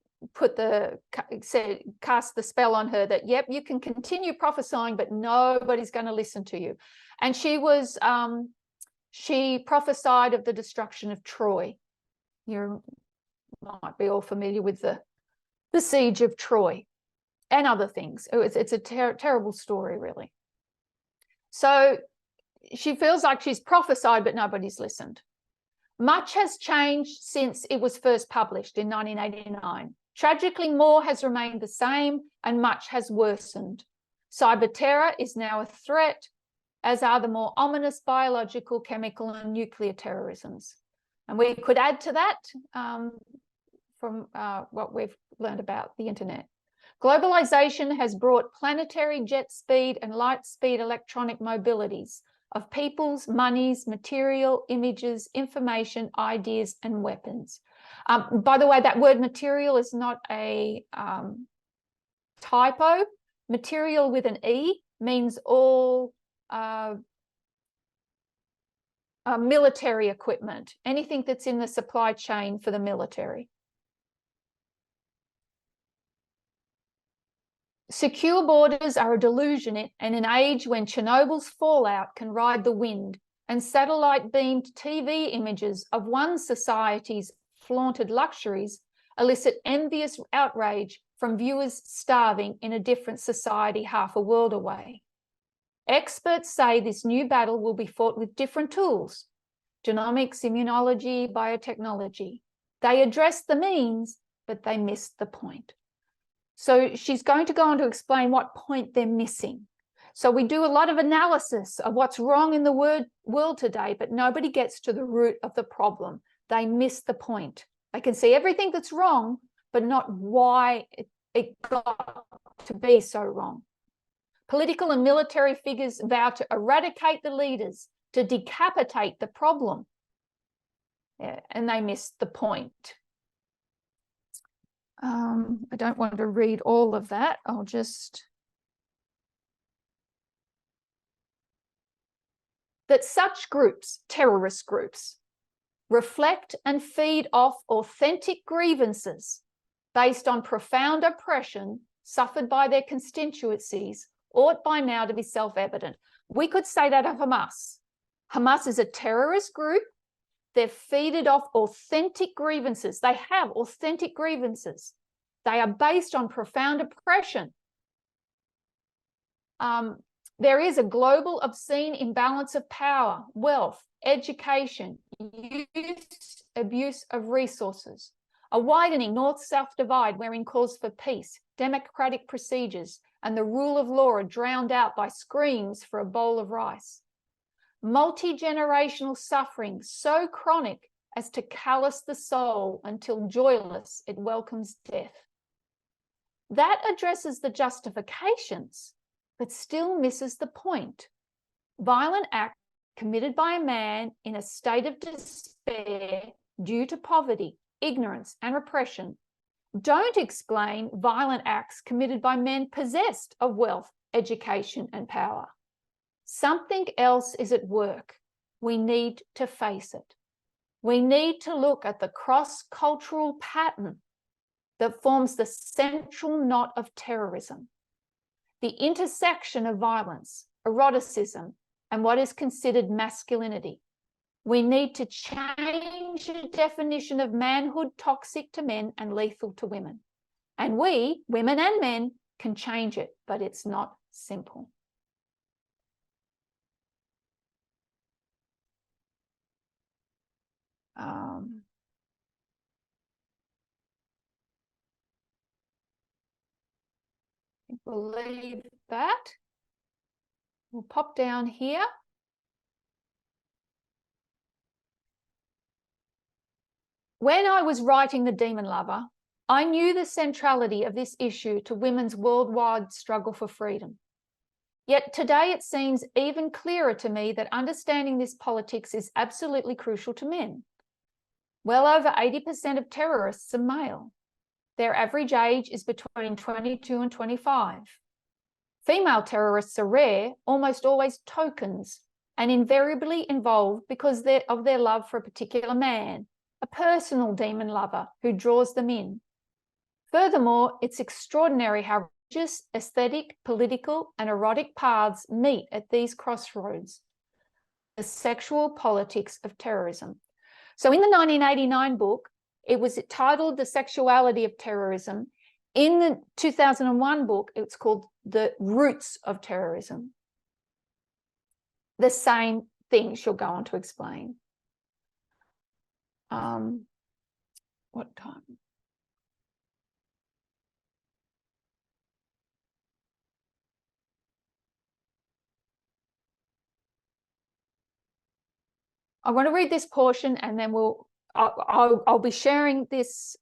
cast the spell on her that yep, you can continue prophesying, but nobody's going to listen to you. And she prophesied of the destruction of Troy. You might be all familiar with the siege of Troy and other things. It's a terrible story, really. So she feels like she's prophesied, but nobody's listened. Much has changed since it was first published in 1989. Tragically, more has remained the same and much has worsened. Cyber terror is now a threat, as are the more ominous biological, chemical, and nuclear terrorisms. And we could add to that from what we've learned about the internet. Globalization has brought planetary jet speed and light speed electronic mobilities of peoples, monies, material, images, information, ideas, and weapons. By the way, that word material is not a typo. Material with an E means all military equipment, anything that's in the supply chain for the military. Secure borders are a delusion in an age when Chernobyl's fallout can ride the wind and satellite-beamed TV images of one society's flaunted luxuries elicit envious outrage from viewers starving in a different society half a world away. Experts say this new battle will be fought with different tools: genomics, immunology, biotechnology. They address the means, but they miss the point. So she's going to go on to explain what point they're missing. So we do a lot of analysis of what's wrong in the world today, but nobody gets to the root of the problem. They miss the point. They can see everything that's wrong, but not why it got to be so wrong. Political and military figures vow to eradicate the leaders, to decapitate the problem. Yeah, and they miss the point. I don't want to read all of that. I'll just... That such groups, terrorist groups, reflect and feed off authentic grievances based on profound oppression suffered by their constituencies ought by now to be self-evident. We could say that of Hamas. Hamas is a terrorist group They've feeded off authentic grievances. They have authentic grievances. They are based on profound oppression. There is a global obscene imbalance of power, wealth, education, use, abuse of resources, a widening north-south divide wherein calls for peace, democratic procedures, and the rule of law are drowned out by screams for a bowl of rice. Multi-generational suffering so chronic as to callous the soul until joyless it welcomes death. That addresses the justifications, but still misses the point. Violent act committed by a man in a state of despair due to poverty, ignorance, and repression don't explain violent acts committed by men possessed of wealth, education, and power. Something else is at work. We need to face it. We need to look at the cross-cultural pattern that forms the central knot of terrorism, the intersection of violence, eroticism, and what is considered masculinity. We need to change the definition of manhood toxic to men and lethal to women. And we, women and men, can change it, but it's not simple. We'll leave that. We'll pop down here. When I was writing The Demon Lover, I knew the centrality of this issue to women's worldwide struggle for freedom. Yet today it seems even clearer to me that understanding this politics is absolutely crucial to men. Well over 80% of terrorists are male. Their average age is between 22 and 25. Female terrorists are rare, almost always tokens, and invariably involved because of their love for a particular man, a personal demon lover who draws them in. Furthermore, it's extraordinary how religious, aesthetic, political, and erotic paths meet at these crossroads. The sexual politics of terrorism. So in the 1989 book, it was titled The Sexuality of Terrorism. In the 2001 book, it's called The Roots of Terrorism. The same thing she'll go on to explain. What time? I want to read this portion and then I'll be sharing this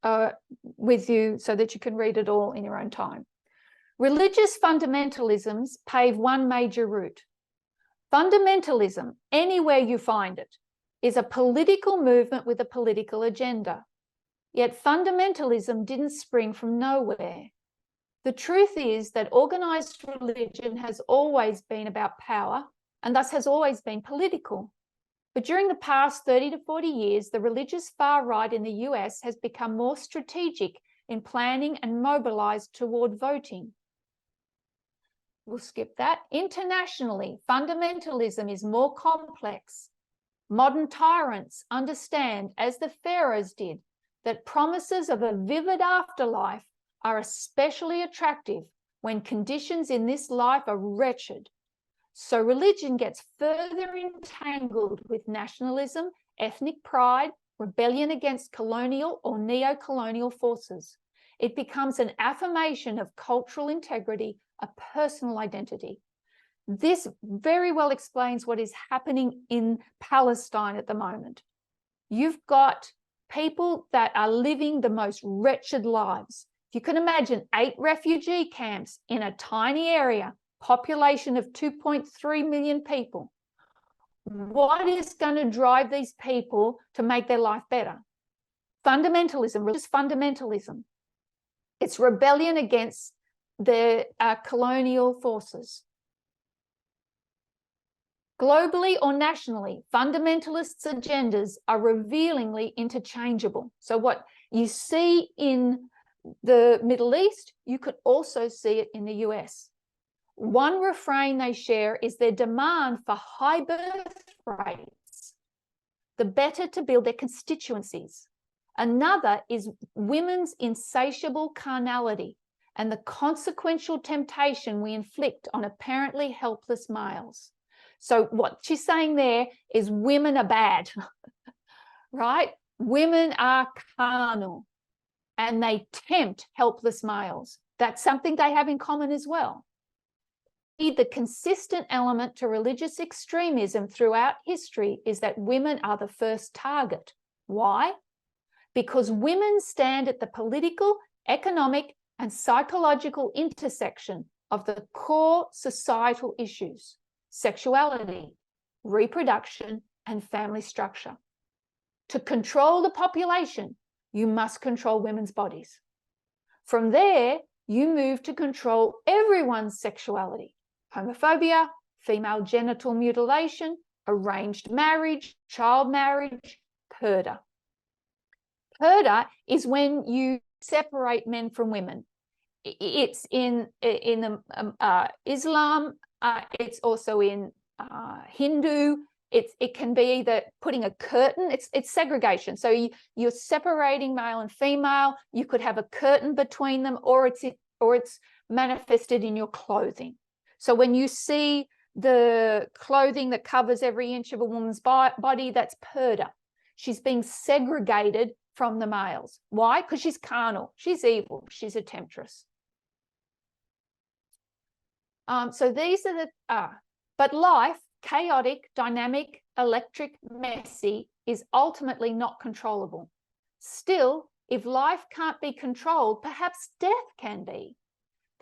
with you so that you can read it all in your own time. Religious fundamentalisms pave one major route. Fundamentalism, anywhere you find it, is a political movement with a political agenda. Yet fundamentalism didn't spring from nowhere. The truth is that organized religion has always been about power and thus has always been political. But during the past 30 to 40 years, the religious far right in the US has become more strategic in planning and mobilized toward voting. We'll skip that. Internationally, fundamentalism is more complex. Modern tyrants understand, as the pharaohs did, that promises of a vivid afterlife are especially attractive when conditions in this life are wretched. So religion gets further entangled with nationalism, ethnic pride, rebellion against colonial or neo-colonial forces. It becomes an affirmation of cultural integrity, a personal identity. This very well explains what is happening in Palestine at the moment. You've got people that are living the most wretched lives. If you can imagine 8 refugee camps in a tiny area, population of 2.3 million people. What is going to drive these people to make their life better? Fundamentalism, religious fundamentalism. It's rebellion against the colonial forces. Globally or nationally, fundamentalists' agendas are revealingly interchangeable. So what you see in the Middle East, you could also see it in the US. One refrain they share is their demand for high birth rates. the better to build their constituencies. Another is women's insatiable carnality and the consequential temptation we inflict on apparently helpless males. So what she's saying there is women are bad, right? Women are carnal and they tempt helpless males. That's something they have in common as well. The consistent element to religious extremism throughout history is that women are the first target. Why? Because women stand at the political, economic, and psychological intersection of the core societal issues: sexuality, reproduction, and family structure. To control the population, you must control women's bodies. From there, you move to control everyone's sexuality: homophobia, female genital mutilation, arranged marriage, child marriage, purdah. Purdah is when you separate men from women. It's in Islam. It's also in Hindu. It can be either putting a curtain. It's segregation. So you're separating male and female. You could have a curtain between them, or it's manifested in your clothing. So when you see the clothing that covers every inch of a woman's body, that's purdah. She's being segregated from the males. Why? Because she's carnal, she's evil, she's a temptress. So these are the, but life, chaotic, dynamic, electric, messy, is ultimately not controllable. Still, if life can't be controlled, perhaps death can be.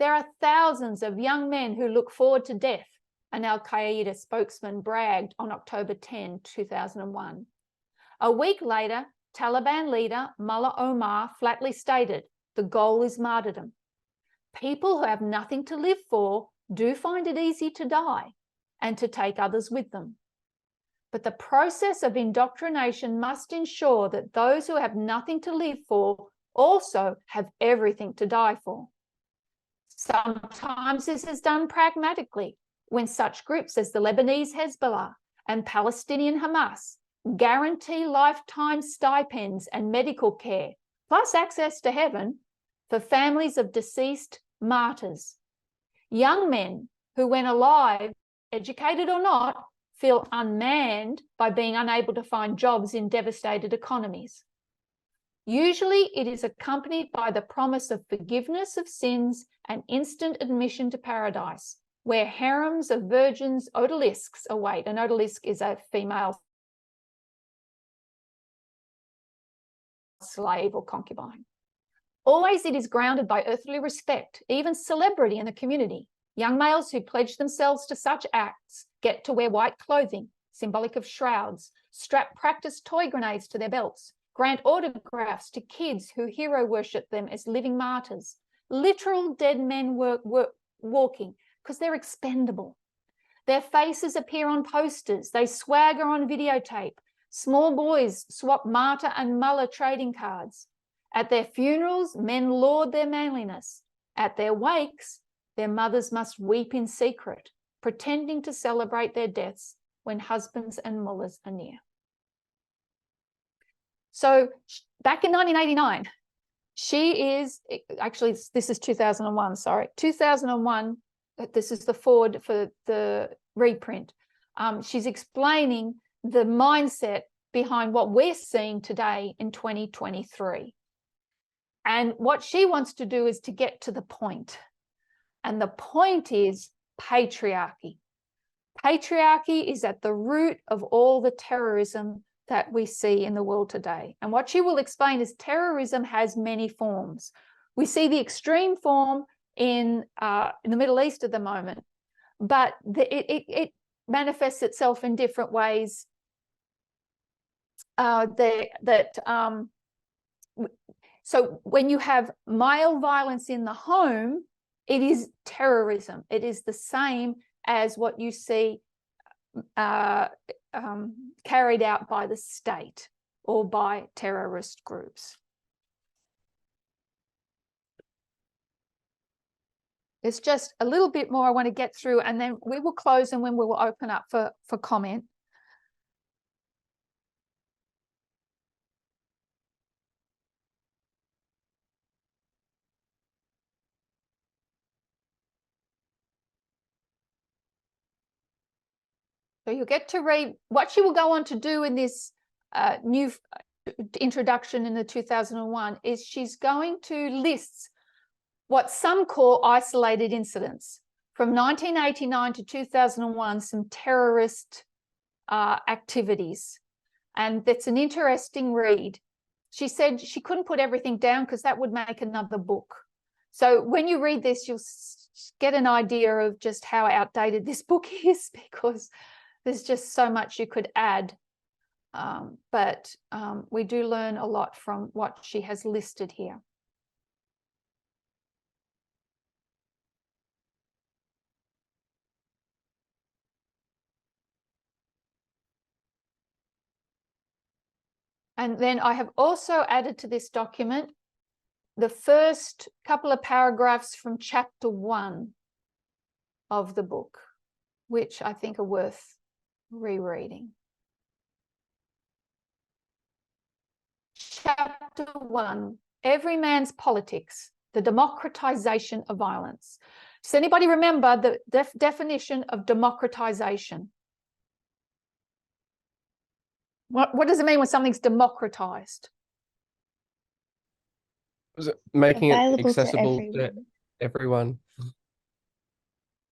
There are thousands of young men who look forward to death, an Al-Qaeda spokesman bragged on October 10, 2001. A week later, Taliban leader Mullah Omar flatly stated, the goal is martyrdom. People who have nothing to live for do find it easy to die and to take others with them. But the process of indoctrination must ensure that those who have nothing to live for also have everything to die for. Sometimes this is done pragmatically when such groups as the Lebanese Hezbollah and Palestinian Hamas guarantee lifetime stipends and medical care, plus access to heaven for families of deceased martyrs. Young men who, when alive, educated or not, feel unmanned by being unable to find jobs in devastated economies. Usually it is accompanied by the promise of forgiveness of sins and instant admission to paradise, where harems of virgins odalisques await. An odalisque is a female slave or concubine. Always it is grounded by earthly respect, even celebrity in the community. Young males who pledge themselves to such acts get to wear white clothing, symbolic of shrouds, strap practice toy grenades to their belts, grant autographs to kids who hero worship them as living martyrs, literal dead men walking because they're expendable. Their faces appear on posters, they swagger on videotape. Small boys swap martyr and mullah trading cards. At their funerals, men laud their manliness. At their wakes, their mothers must weep in secret, pretending to celebrate their deaths when husbands and mullahs are near. So back in 1989, she is, actually this is 2001, sorry, 2001, this is the forward for the reprint. She's explaining the mindset behind what we're seeing today in 2023. And what she wants to do is to get to the point. And the point is patriarchy. Patriarchy is at the root of all the terrorism that we see in the world today. And what she will explain is terrorism has many forms. We see the extreme form in the Middle East at the moment, but it manifests itself in different ways. So when you have male violence in the home, it is terrorism. It is the same as what you see carried out by the state or by terrorist groups. It's just a little bit more I want to get through, and then we will close and then we will open up for comment. So you'll get to read what she will go on to do in this new introduction in the 2001 is she's going to list what some call isolated incidents. From 1989 to 2001, some terrorist activities. And that's an interesting read. She said she couldn't put everything down because that would make another book. So when you read this, you'll get an idea of just how outdated this book is, because there's just so much you could add. But we do learn a lot from what she has listed here. And then I have also added to this document the first couple of paragraphs from chapter 1 of the book, which I think are worth rereading. Chapter 1, Every Man's Politics, the Democratization of Violence. Does anybody remember the definition of democratization? What does it mean when something's democratized? Was it making it Available to accessible to everyone. everyone?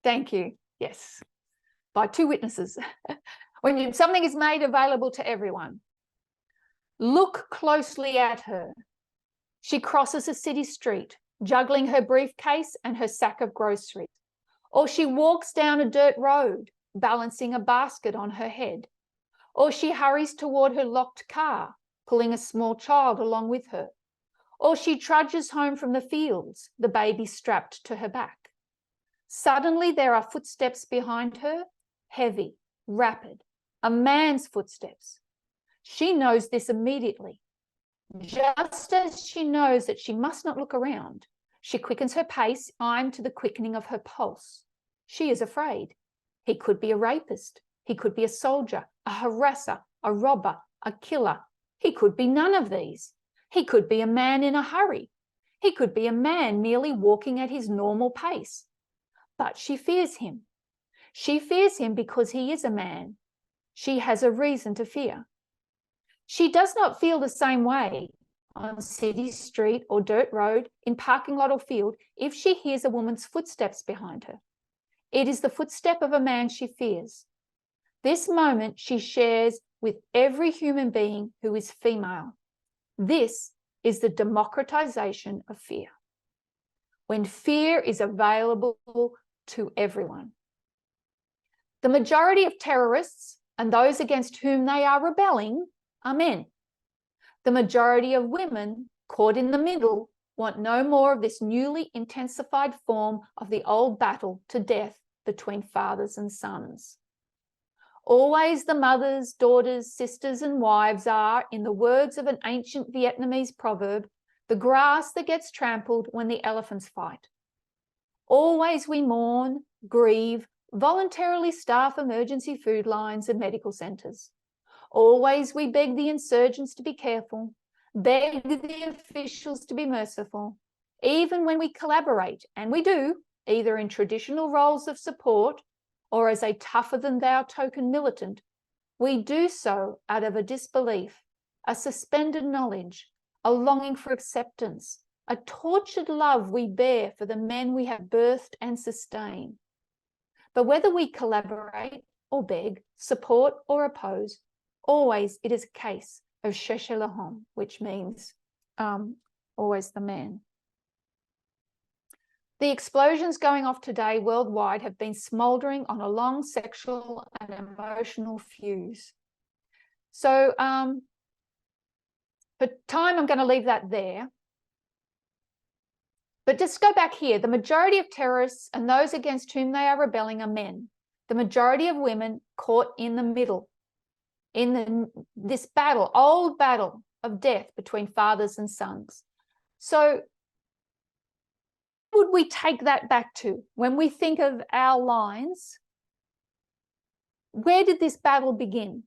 Thank you. Yes, by 2 witnesses. When something is made available to everyone. Look closely at her. She crosses a city street, juggling her briefcase and her sack of groceries. Or she walks down a dirt road, balancing a basket on her head. Or she hurries toward her locked car, pulling a small child along with her. Or she trudges home from the fields, the baby strapped to her back. Suddenly there are footsteps behind her, heavy, rapid, a man's footsteps. She knows this immediately. Just as she knows that she must not look around, she quickens her pace, timed to the quickening of her pulse. She is afraid. He could be a rapist. He could be a soldier, a harasser, a robber, a killer. He could be none of these. He could be a man in a hurry. He could be a man merely walking at his normal pace. But she fears him. She fears him because he is a man. She has a reason to fear. She does not feel the same way on city street or dirt road, in parking lot or field, if she hears a woman's footsteps behind her. It is the footstep of a man she fears. This moment she shares with every human being who is female. This is the democratization of fear. When fear is available to everyone. The majority of terrorists and those against whom they are rebelling are men. The majority of women caught in the middle want no more of this newly intensified form of the old battle to death between fathers and sons. Always the mothers, daughters, sisters, and wives are, in the words of an ancient Vietnamese proverb, the grass that gets trampled when the elephants fight. Always we mourn, grieve, voluntarily staff emergency food lines and medical centres. Always we beg the insurgents to be careful, beg the officials to be merciful, even when we collaborate, and we do, either in traditional roles of support or as a tougher-than-thou token militant, we do so out of a disbelief, a suspended knowledge, a longing for acceptance, a tortured love we bear for the men we have birthed and sustained. But whether we collaborate or beg, support or oppose, always it is a case of chercher l'homme, which means always the man. The explosions going off today worldwide have been smouldering on a long sexual and emotional fuse. So for time, I'm going to leave that there. But just go back here. The majority of terrorists and those against whom they are rebelling are men. The majority of women caught in the middle, in this battle, old battle of death between fathers and sons. So would we take that back to when we think of our lines? Where did this battle begin?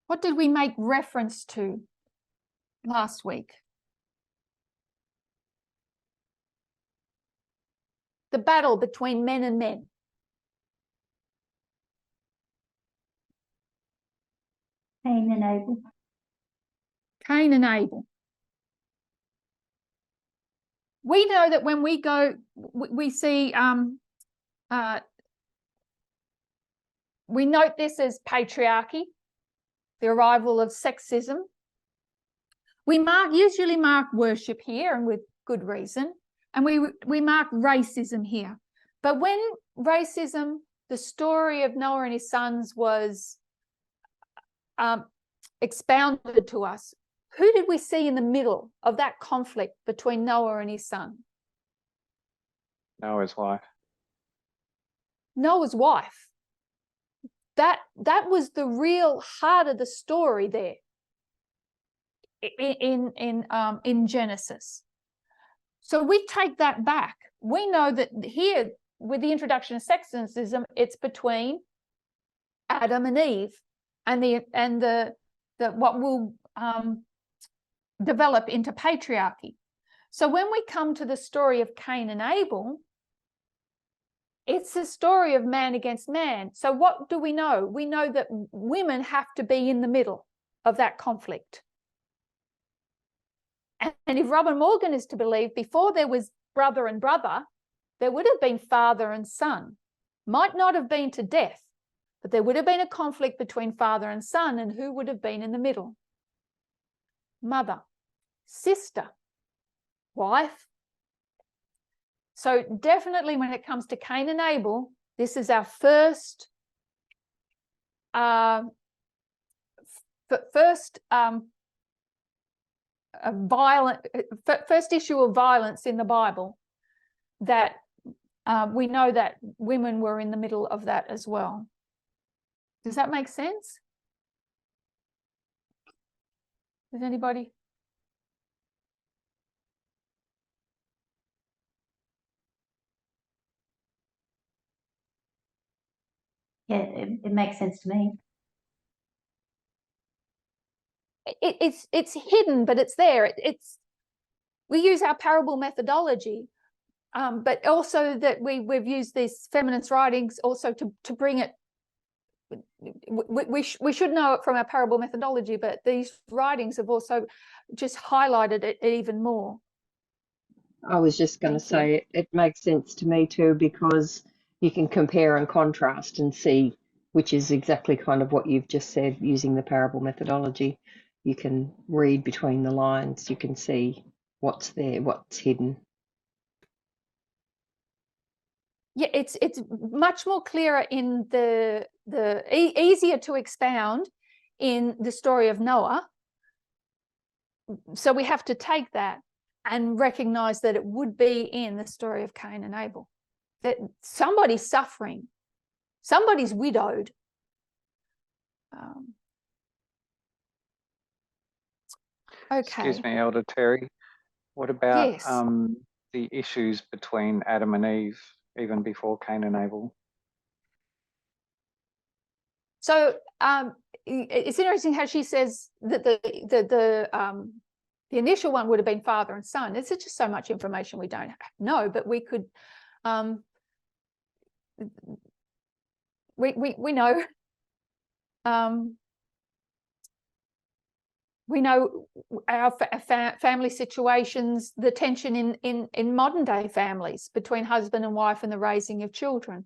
What did we make reference to last week? the battle between men and men. Cain and Abel. Cain and Abel. We know that when we go, we see, we note this as patriarchy, the arrival of sexism. We usually mark worship here, and with good reason, and we mark racism here. But when racism, the story of Noah and his sons, was expounded to us, who did we see in the middle of that conflict between Noah and his son? Noah's wife. Noah's wife. That was the real heart of the story there in Genesis. So we take that back. We know that here, with the introduction of sexism, it's between Adam and Eve, and the what will develop into patriarchy. So when we come to the story of Cain and Abel, it's a story of man against man. So what do we know? We know that women have to be in the middle of that conflict. And if Robin Morgan is to believe, before there was brother and brother, there would have been father and son. Might not have been to death, but there would have been a conflict between father and son, and who would have been in the middle? Mother, sister, wife. So definitely when it comes to Cain and Abel, this is our first first issue of violence in the Bible, that we know that women were in the middle of that as well. Does that make sense? Does anybody? Yeah, it makes sense to me. It's hidden, but it's there. We use our parable methodology, but also that we've used these feminist writings also to bring it. We should know it from our parable methodology, but these writings have also just highlighted it even more. I was just going to say it makes sense to me too, because you can compare and contrast and see, which is exactly kind of what you've just said, using the parable methodology. You can read between the lines, you can see what's there, what's hidden. Yeah, it's much more clearer in easier to expound in the story of Noah. So we have to take that and recognize that it would be in the story of Cain and Abel, that somebody's suffering, somebody's widowed. Okay. Excuse me, Elder Terrie. What about Yes. the issues between Adam and Eve, even before Cain and Abel? So it's interesting how she says that the initial one would have been father and son. It's just so much information we don't know, but we could we know we know our family situations, the tension in modern day families between husband and wife and the raising of children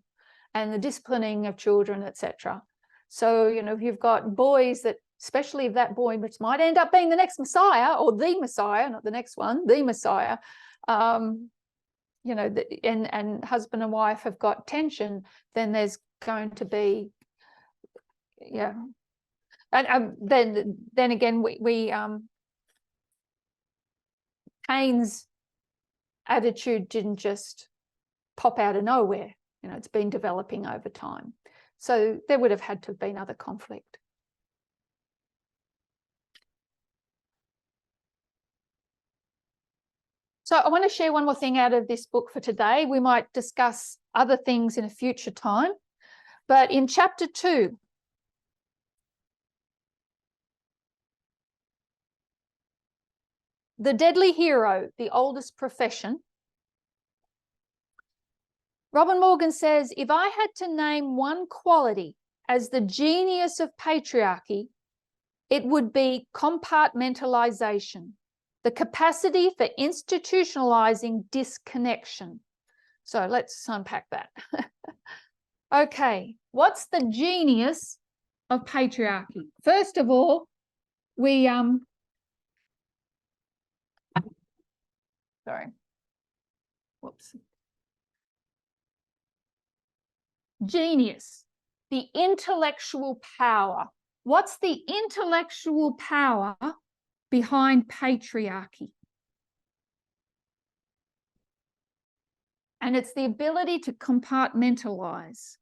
and the disciplining of children, etc. So, you know, if you've got boys that, especially if that boy, which might end up being the next Messiah or the Messiah, not the next one, the Messiah, you know, and husband and wife have got tension, then there's going to be, yeah. And then again, we Cain's attitude didn't just pop out of nowhere. You know, it's been developing over time. So there would have had to have been other conflict. So I want to share one more thing out of this book for today. We might discuss other things in a future time. But in chapter 2, the deadly hero, the oldest profession, Robin Morgan says, if I had to name one quality as the genius of patriarchy, it would be compartmentalization, the capacity for institutionalizing disconnection. So let's unpack that. Okay, what's the genius of patriarchy? First of all, we sorry. Whoops. Genius, the intellectual power. What's the intellectual power behind patriarchy? And it's the ability to compartmentalize.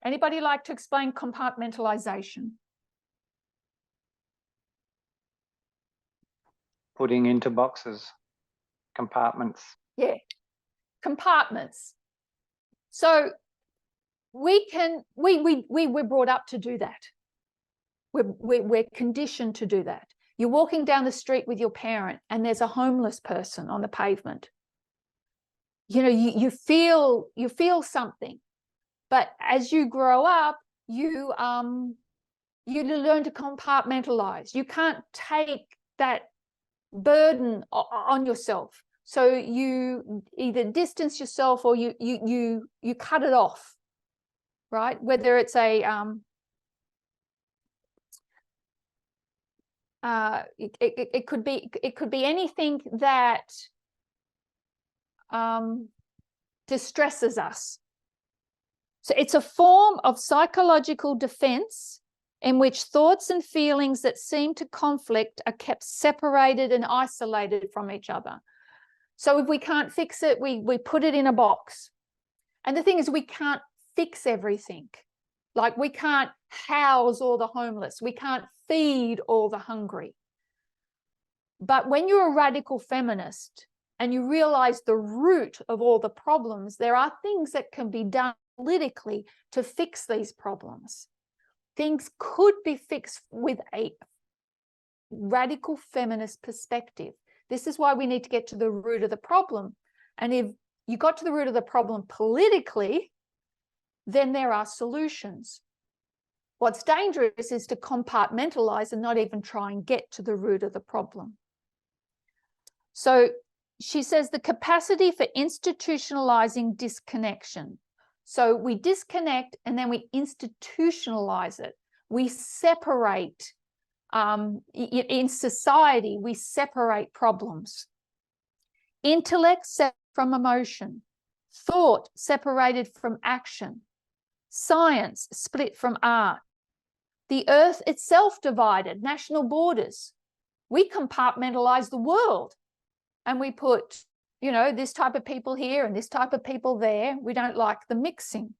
Anybody like to explain compartmentalization? Putting into boxes, compartments. Yeah, compartments. So we're brought up to do that. We're conditioned to do that. You're walking down the street with your parent and there's a homeless person on the pavement. You know, you feel something, but as you grow up, you learn to compartmentalize. You can't take that burden on yourself. So you either distance yourself or you cut it off, right? Whether it's a it could be anything that distresses us. So it's a form of psychological defense in which thoughts and feelings that seem to conflict are kept separated and isolated from each other. So if we can't fix it, we put it in a box. And the thing is, we can't fix everything. Like, we can't house all the homeless. We can't feed all the hungry. But when you're a radical feminist and you realize the root of all the problems, there are things that can be done politically to fix these problems. Things could be fixed with a radical feminist perspective. This is why we need to get to the root of the problem. And if you got to the root of the problem politically, then there are solutions. What's dangerous is to compartmentalize and not even try and get to the root of the problem. So she says the capacity for institutionalizing disconnection. So we disconnect and then we institutionalize it. We separate. In society, we separate problems. Intellect separate from emotion. Thought separated from action. Science split from art. The earth itself divided, national borders. We compartmentalize the world and we put, you know, this type of people here and this type of people there. We don't like the mixing.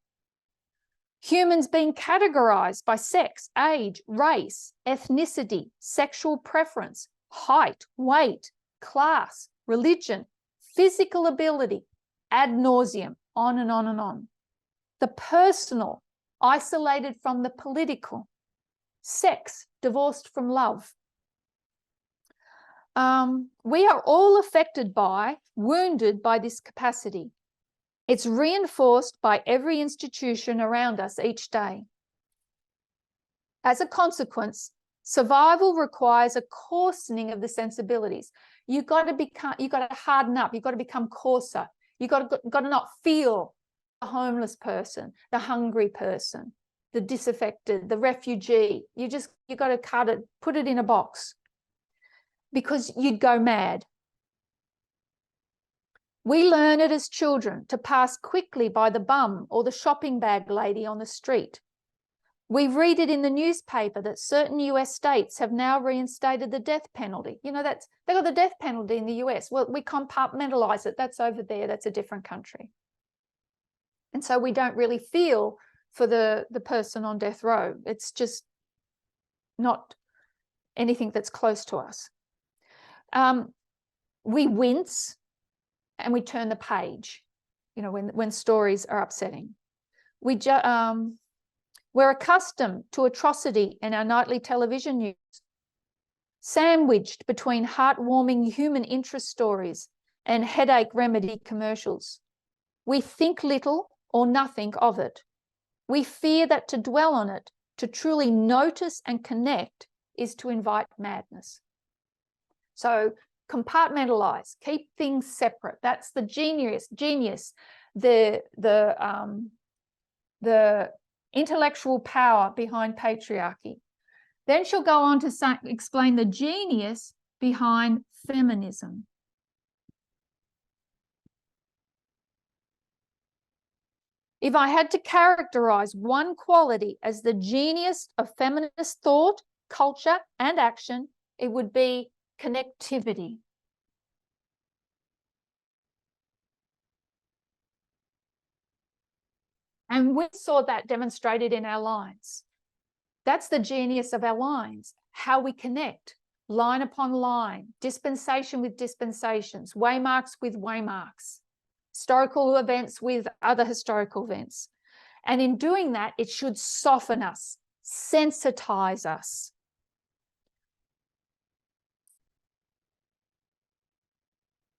Humans being categorized by sex, age, race, ethnicity, sexual preference, height, weight, class, religion, physical ability, ad nauseum, on and on and on. The personal, isolated from the political. Sex, divorced from love. We are all affected by, wounded by this capacity. It's reinforced by every institution around us each day. As a consequence, survival requires a coarsening of the sensibilities. You've got to harden up. You've got to become coarser. You've got to not feel the homeless person, the hungry person, the disaffected, the refugee. You've got to cut it, put it in a box, because you'd go mad. We learn it as children to pass quickly by the bum or the shopping bag lady on the street. We read it in the newspaper that certain US states have now reinstated the death penalty. You know, they got the death penalty in the US. Well, we compartmentalize it. That's over there. That's a different country. And so we don't really feel for the person on death row. It's just not anything that's close to us. We wince and we turn the page, you know, when stories are upsetting. We're accustomed to atrocity in our nightly television news, sandwiched between heartwarming human interest stories and headache remedy commercials. We think little or nothing of it. We fear that to dwell on it, to truly notice and connect, is to invite madness. So compartmentalize, keep things separate. That's the genius, the intellectual power behind patriarchy. Then she'll go on to explain the genius behind feminism. If I had to characterize one quality as the genius of feminist thought, culture, and action, it would be connectivity. And we saw that demonstrated in our lines. That's the genius of our lines, how we connect, line upon line, dispensation with dispensations, waymarks with waymarks, historical events with other historical events. And in doing that, it should soften us, sensitize us.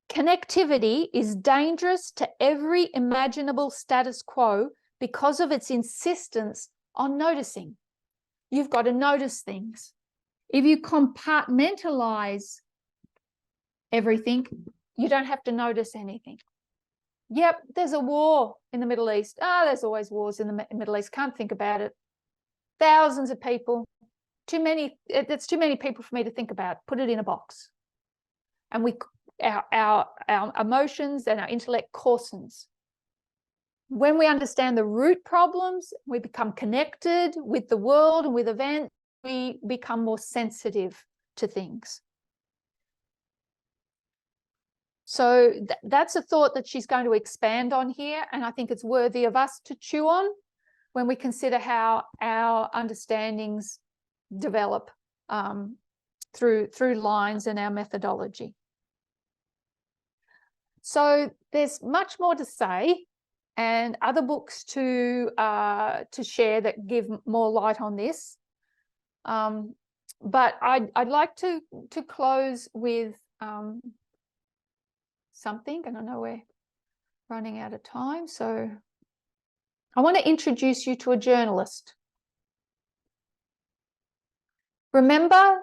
Connectivity is dangerous to every imaginable status quo because of its insistence on noticing. You've got to notice things. If you compartmentalize everything, you don't have to notice anything. Yep, there's a war in the Middle East. There's always wars in the Middle East. Can't think about it. Thousands of people. Too many. It's too many people for me to think about. Put it in a box. And our emotions and our intellect coarsens. When we understand the root problems, we become connected with the world and with events, we become more sensitive to things. So that's a thought that she's going to expand on here, and I think it's worthy of us to chew on when we consider how our understandings develop through lines and our methodology. So there's much more to say, and other books to share that give more light on this. But I'd like to close with something, and I know we're running out of time, so I want to introduce you to a journalist. Remember,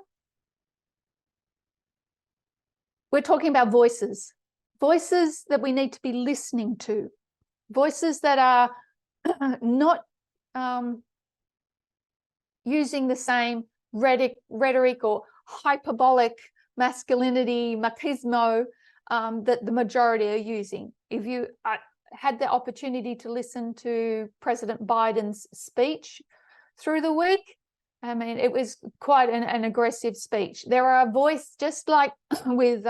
we're talking about voices that we need to be listening to, voices that are not using the same rhetoric or hyperbolic masculinity, machismo that the majority are using. If you had the opportunity to listen to President Biden's speech through the week, I mean, it was quite an aggressive speech. There are voices, just like with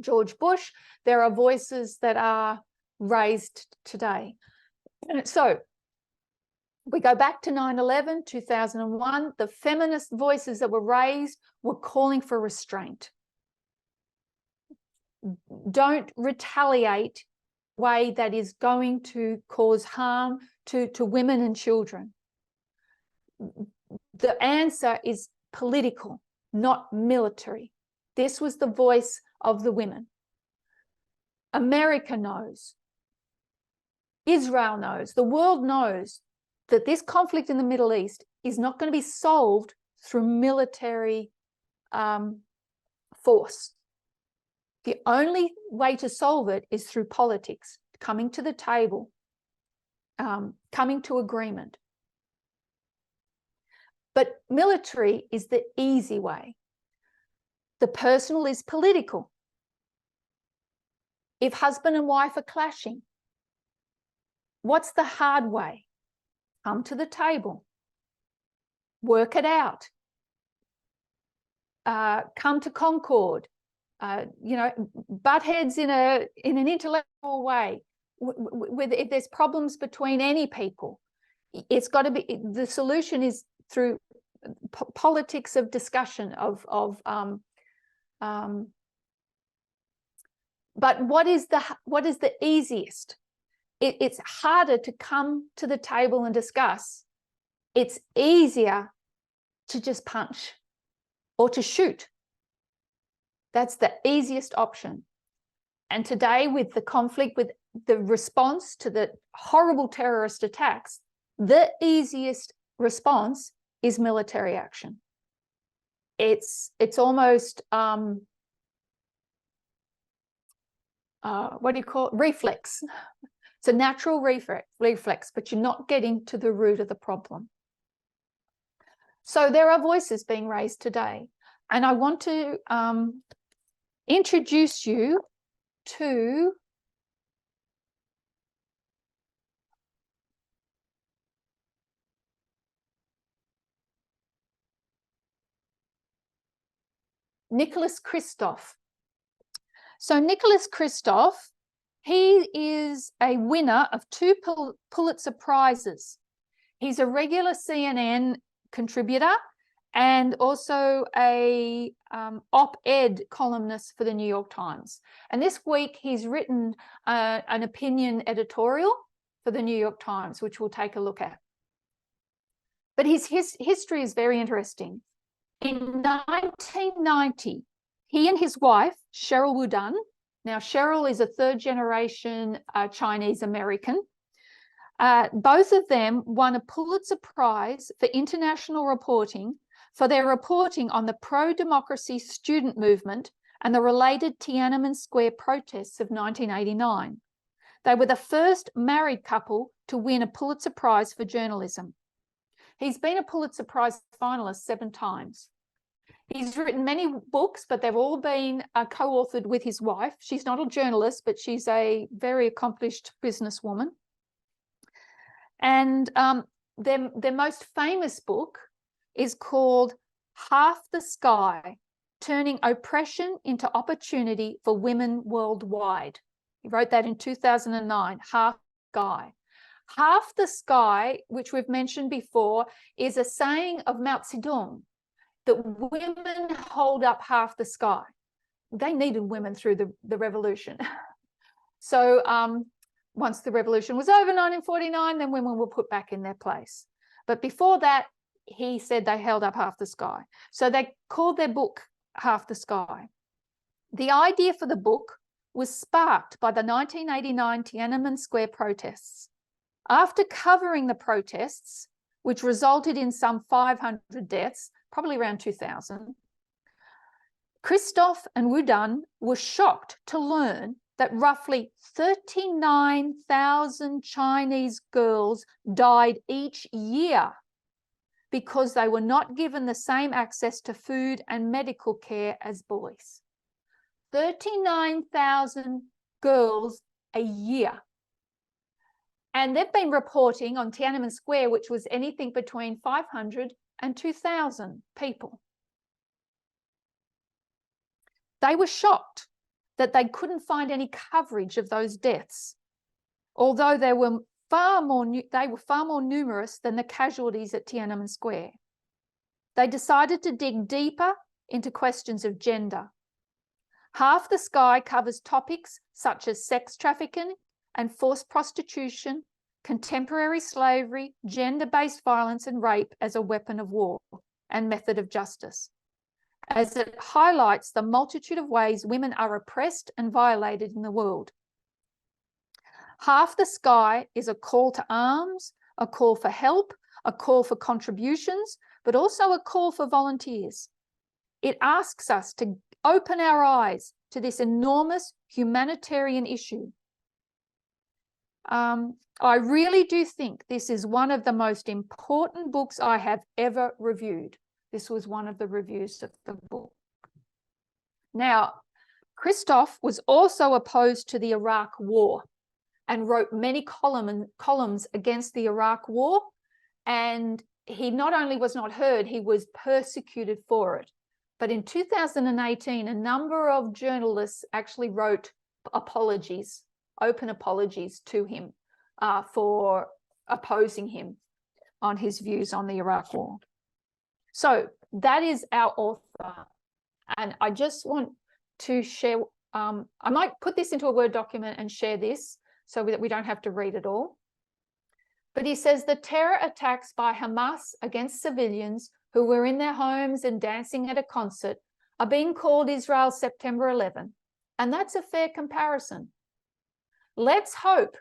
George Bush, there are voices that are raised today. So we go back to 9/11, 2001, the feminist voices that were raised were calling for restraint. Don't retaliate in a way that is going to cause harm to women and children. The answer is political, not military. This was the voice of the women. America knows. Israel knows. The world knows that this conflict in the Middle East is not going to be solved through military force. The only way to solve it is through politics, coming to the table, coming to agreement. But military is the easy way. The personal is political. If husband and wife are clashing, what's the hard way? Come to the table, work it out, come to concord, butt heads in an intellectual way. If there's problems between any people, it's got to be, the solution is through politics of discussion but what is the easiest? It's harder to come to the table and discuss. It's easier to just punch or to shoot. That's the easiest option. And today, with the conflict, with the response to the horrible terrorist attacks, the easiest response is military action. It's almost what do you call it? Reflex. It's a natural reflex, but you're not getting to the root of the problem. So there are voices being raised today, and I want to introduce you to Nicholas Kristof. So Nicholas Kristof, he is a winner of 2 Pulitzer Prizes. He's a regular CNN contributor and also a op-ed columnist for the New York Times. And this week he's written an opinion editorial for the New York Times, which we'll take a look at. But his history is very interesting. In 1990, he and his wife, Cheryl Woodan, now Cheryl is a 3rd-generation Chinese American, both of them won a Pulitzer Prize for international reporting for their reporting on the pro-democracy student movement and the related Tiananmen Square protests of 1989. They were the first married couple to win a Pulitzer Prize for journalism. He's been a Pulitzer Prize finalist 7 times. He's written many books, but they've all been co-authored with his wife. She's not a journalist, but she's a very accomplished businesswoman. And their most famous book is called Half the Sky, Turning Oppression into Opportunity for Women Worldwide. He wrote that in 2009, Half the Sky. Half the sky, which we've mentioned before, is a saying of Mao Zedong, that women hold up half the sky. They needed women through the revolution. So once the revolution was over, 1949, then women were put back in their place. But before that, he said they held up half the sky. So they called their book Half the Sky. The idea for the book was sparked by the 1989 Tiananmen Square protests. After covering the protests, which resulted in some 500 deaths, probably around 2000, Kristof and Woodan were shocked to learn that roughly 39,000 Chinese girls died each year because they were not given the same access to food and medical care as boys. 39,000 girls a year. And they've been reporting on Tiananmen Square, which was anything between 500 and 2,000 people. They were shocked that they couldn't find any coverage of those deaths, although they were far more numerous than the casualties at Tiananmen Square. They decided to dig deeper into questions of gender. Half the Sky covers topics such as sex trafficking and forced prostitution, contemporary slavery, gender-based violence and rape as a weapon of war and method of justice, as it highlights the multitude of ways women are oppressed and violated in the world. Half the Sky is a call to arms, a call for help, a call for contributions, but also a call for volunteers. It asks us to open our eyes to this enormous humanitarian issue. I really do think this is one of the most important books I have ever reviewed. This was one of the reviews of the book. Now, Kristof was also opposed to the Iraq War and wrote many columns against the Iraq War. And he not only was not heard, he was persecuted for it. But in 2018, a number of journalists actually wrote apologies, open apologies to him for opposing him on his views on the Iraq War. So that is our author. And I just want to share, I might put this into a Word document and share this so that we don't have to read it all. But he says the terror attacks by Hamas against civilians who were in their homes and dancing at a concert are being called Israel's September 11. And that's a fair comparison. Let's hope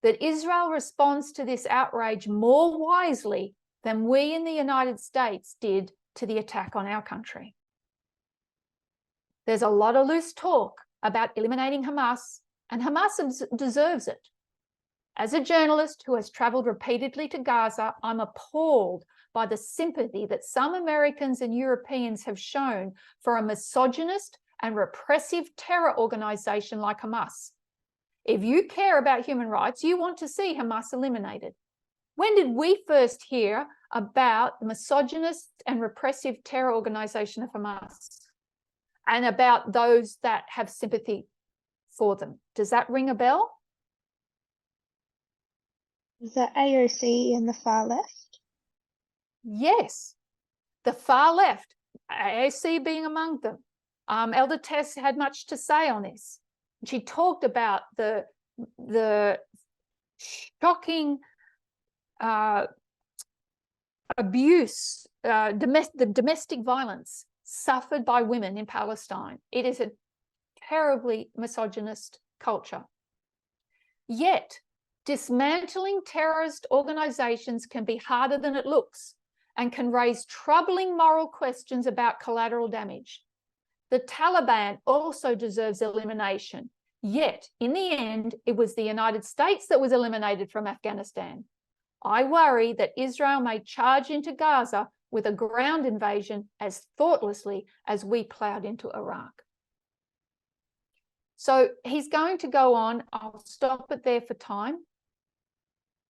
that Israel responds to this outrage more wisely than we in the United States did to the attack on our country. There's a lot of loose talk about eliminating Hamas, and Hamas deserves it. As a journalist who has traveled repeatedly to Gaza, I'm appalled by the sympathy that some Americans and Europeans have shown for a misogynist and repressive terror organization like Hamas. If you care about human rights, you want to see Hamas eliminated. When did we first hear about the misogynist and repressive terror organization of Hamas and about those that have sympathy for them? Does that ring a bell? The AOC and the far left. Yes, the far left, AOC being among them. Elder Tess had much to say on this. She talked about the shocking abuse, the domestic violence suffered by women in Palestine. It is a terribly misogynist culture. Yet, dismantling terrorist organizations can be harder than it looks and can raise troubling moral questions about collateral damage. The Taliban also deserves elimination. Yet, in the end, it was the United States that was eliminated from Afghanistan. I worry that Israel may charge into Gaza with a ground invasion as thoughtlessly as we plowed into Iraq. So he's going to go on. I'll stop it there for time.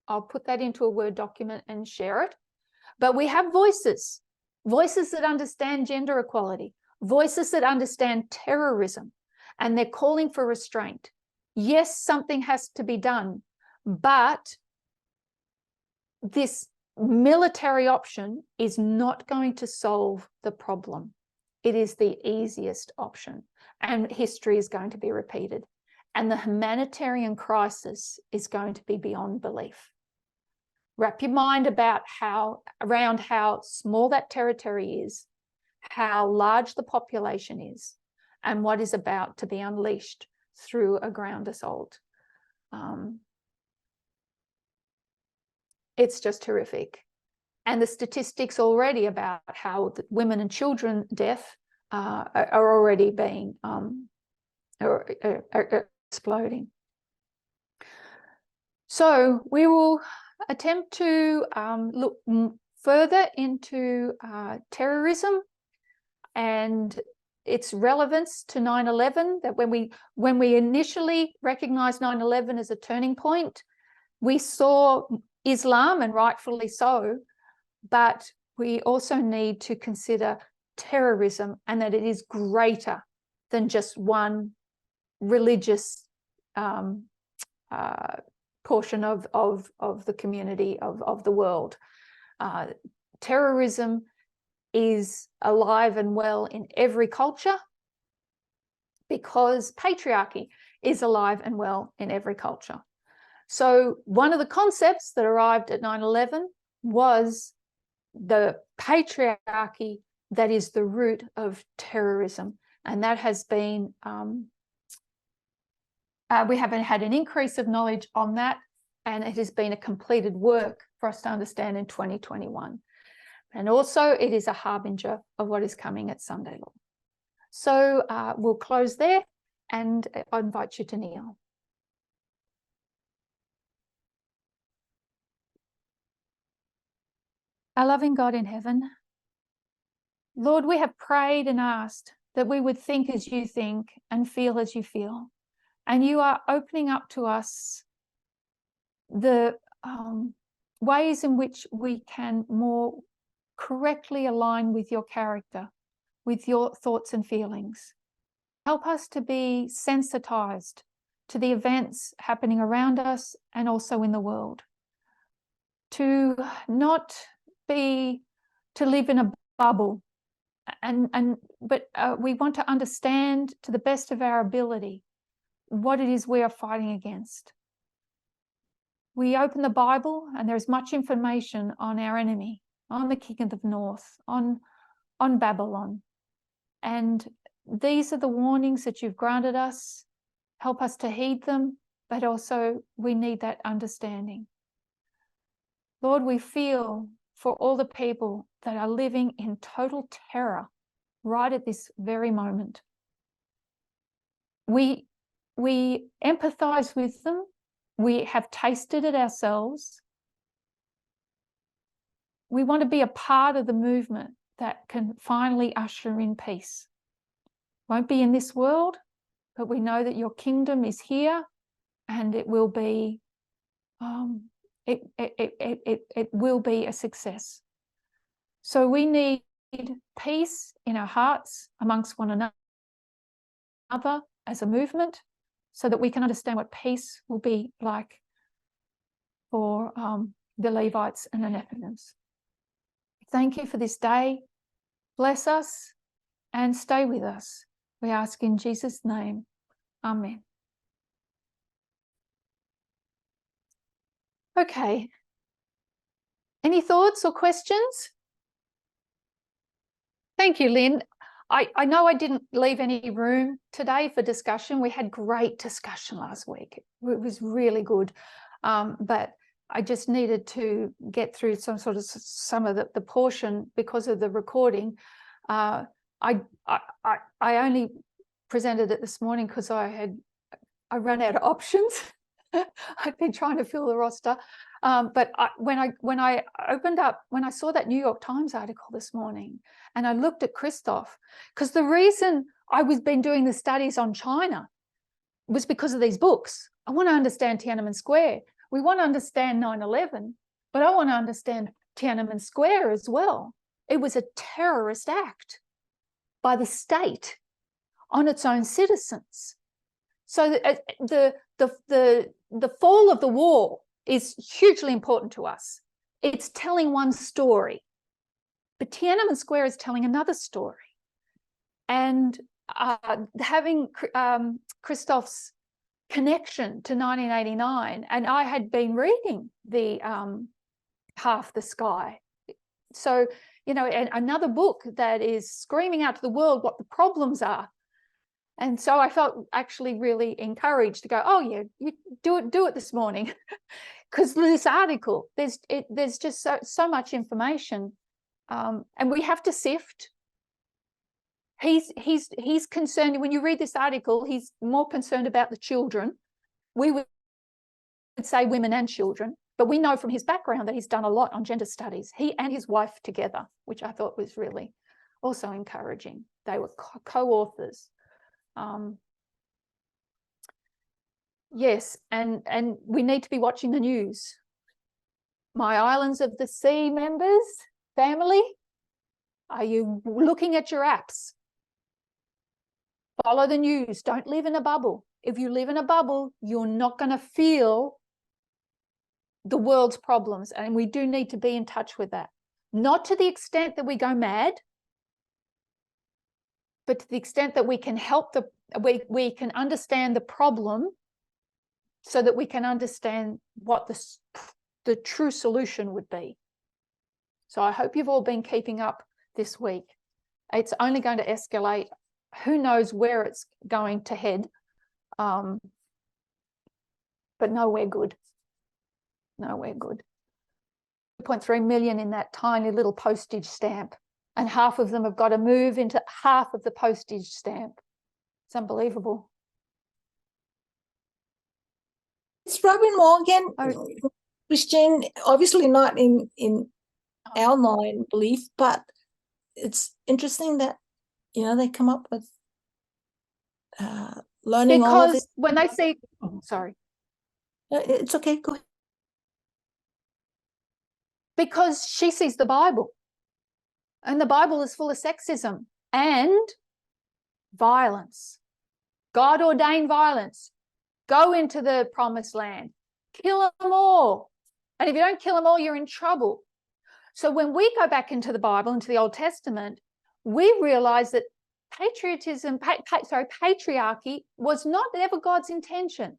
I'll put that into a Word document and share it. But we have voices, voices that understand gender equality, voices that understand terrorism, and they're calling for restraint. Yes, something has to be done, but this military option is not going to solve the problem. It is the easiest option, and history is going to be repeated. And the humanitarian crisis is going to be beyond belief. Wrap your mind around how small that territory is, how large the population is, and what is about to be unleashed through a ground assault. It's just horrific. And the statistics already about how the women and children death are already being are exploding. So we will attempt to look further into terrorism and its relevance to 9/11, that when we initially recognized 9/11 as a turning point, we saw Islam, and rightfully so, but we also need to consider terrorism and that it is greater than just one religious portion of the community of the world. Terrorism is alive and well in every culture because patriarchy is alive and well in every culture. So one of the concepts that arrived at 9/11 was the patriarchy that is the root of terrorism. And that has been, we haven't had an increase of knowledge on that, and it has been a completed work for us to understand in 2021. And also it is a harbinger of what is coming at Sunday Law. So we'll close there, and I invite you to kneel. Our loving God in heaven, Lord, we have prayed and asked that we would think as you think and feel as you feel. And you are opening up to us the ways in which we can more correctly align with your character, with your thoughts and feelings. Help us to be sensitized to the events happening around us and also in the world. To not to live in a bubble, but we want to understand to the best of our ability what it is we are fighting against. We open the Bible and there's much information on our enemy, on the king of the north, on Babylon. And these are the warnings that you've granted us. Help us to heed them, but also we need that understanding. Lord, we feel for all the people that are living in total terror right at this very moment. We empathize with them. We have tasted it ourselves. We want to be a part of the movement that can finally usher in peace. Won't be in this world, but we know that your kingdom is here, and it will be it will be a success. So we need peace in our hearts amongst one another as a movement, so that we can understand what peace will be like for the Levites and the Nephilims. Thank you for this day. Bless us and stay with us. We ask in Jesus' name. Amen. Okay. Any thoughts or questions? Thank you, Lynn. I know I didn't leave any room today for discussion. We had great discussion last week. It was really good. But I just needed to get through some of the portion because of the recording. I only presented it this morning because I ran out of options. I've been trying to fill the roster. But when I saw that New York Times article this morning, and I looked at Christoph, because the reason I was been doing the studies on China was because of these books. I want to understand Tiananmen Square. We want to understand 9/11, but I want to understand Tiananmen Square as well. It was a terrorist act by the state on its own citizens. So the fall of the wall is hugely important to us. It's telling one story, but Tiananmen Square is telling another story. And having Christoph's connection to 1989, and I had been reading the Half the Sky. So, you know, and another book that is screaming out to the world what the problems are. And so I felt actually really encouraged to go, oh yeah, you do it this morning. Because this article, there's just so much information, and we have to sift. He's concerned, when you read this article, he's more concerned about the children. We would say women and children, but we know from his background that he's done a lot on gender studies, he and his wife together, which I thought was really also encouraging. They were co-authors. Yes, and we need to be watching the news. My Islands of the Sea members, family, are you looking at your apps? Follow the news. Don't live in a bubble. If you live in a bubble, you're not going to feel the world's problems, and we do need to be in touch with that. Not to the extent that we go mad, but to the extent that we can help we can understand the problem, so that we can understand what the true solution would be. So I hope you've all been keeping up this week. It's only going to escalate. Who knows where it's going to head, but nowhere good. Nowhere good. 2.3 million in that tiny little postage stamp, and half of them have got to move into half of the postage stamp. It's unbelievable. It's Robin Morgan, Christian, obviously not in our line belief, but it's interesting that, you know, they come up with learning all of Because it. when they see, sorry. It's okay, go ahead. Because she sees the Bible, and the Bible is full of sexism and violence, God-ordained violence. Go into the promised land, kill them all. And if you don't kill them all, you're in trouble. So when we go back into the Bible, into the Old Testament, we realize that patriarchy was not ever God's intention.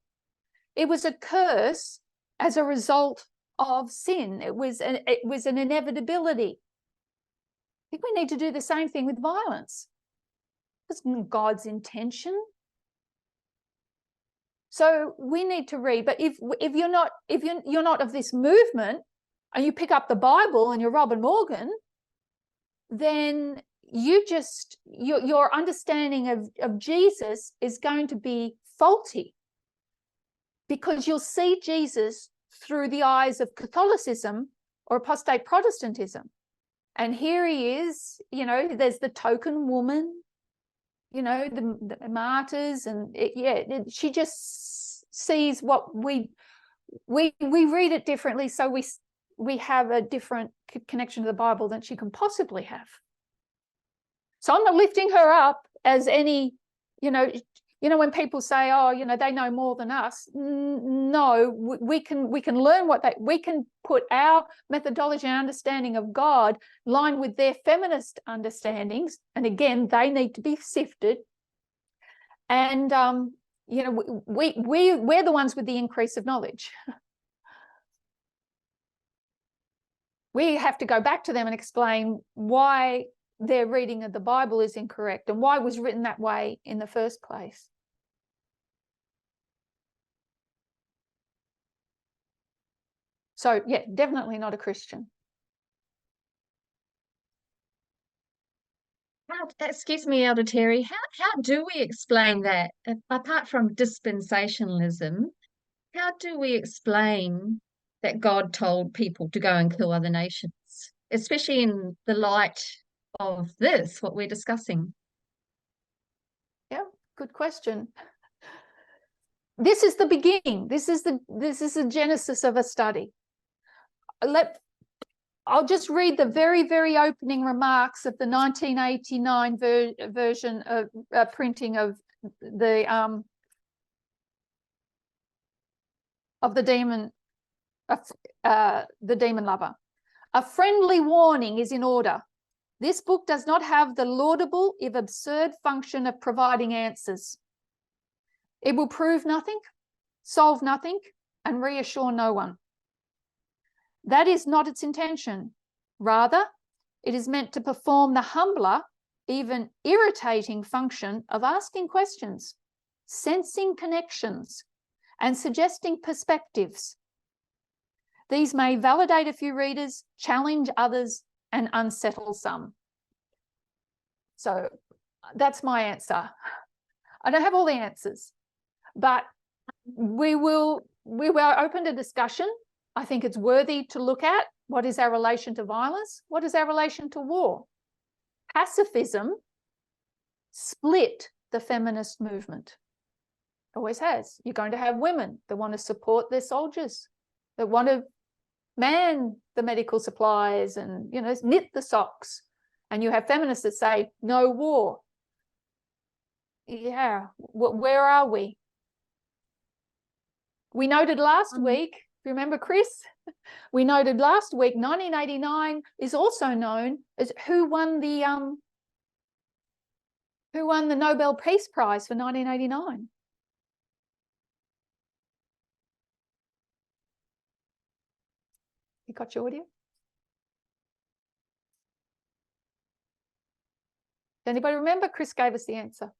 It was a curse as a result of sin. It was an inevitability. I think we need to do the same thing with violence. wasn't God's intention. So we need to read. But if you're not of this movement, and you pick up the Bible and you're Robin Morgan, then your understanding of Jesus is going to be faulty, because you'll see Jesus through the eyes of Catholicism or apostate Protestantism. And here he is, there's the token woman, the martyrs, and she just sees what we read it differently, so we have a different connection to the Bible than she can possibly have. So I'm not lifting her up as any, when people say, oh, they know more than us. No, we can learn we can put our methodology and understanding of God line with their feminist understandings. And again, they need to be sifted. And, we're the ones with the increase of knowledge. We have to go back to them and explain why their reading of the Bible is incorrect and why it was written that way in the first place. So, yeah, definitely not a Christian. Excuse me, Elder Terrie, how do we explain that? Apart from dispensationalism, how do we explain that God told people to go and kill other nations, especially in the light of this, what we're discussing? Yeah, good question. This is the beginning. This is the genesis of a study. I'll just read the very, very opening remarks of the 1989 version of printing of the demon lover. A friendly warning is in order. This book does not have the laudable, if absurd, function of providing answers. It will prove nothing, solve nothing, and reassure no one. That is not its intention. Rather, it is meant to perform the humbler, even irritating function of asking questions, sensing connections, and suggesting perspectives. These may validate a few readers, challenge others, and unsettle some. So that's my answer. I don't have all the answers, but we will open to discussion. I think it's worthy to look at. What is our relation to violence? What is our relation to war? Pacifism split the feminist movement. Always has. You're going to have women that want to support their soldiers, that want to man the medical supplies and, knit the socks. And you have feminists that say, no war. Yeah, where are we? We noted last week, remember, Chris? We noted last week, 1989 is also known as who won the Nobel Peace Prize for 1989. You got your audio? Does anybody remember? Chris gave us the answer.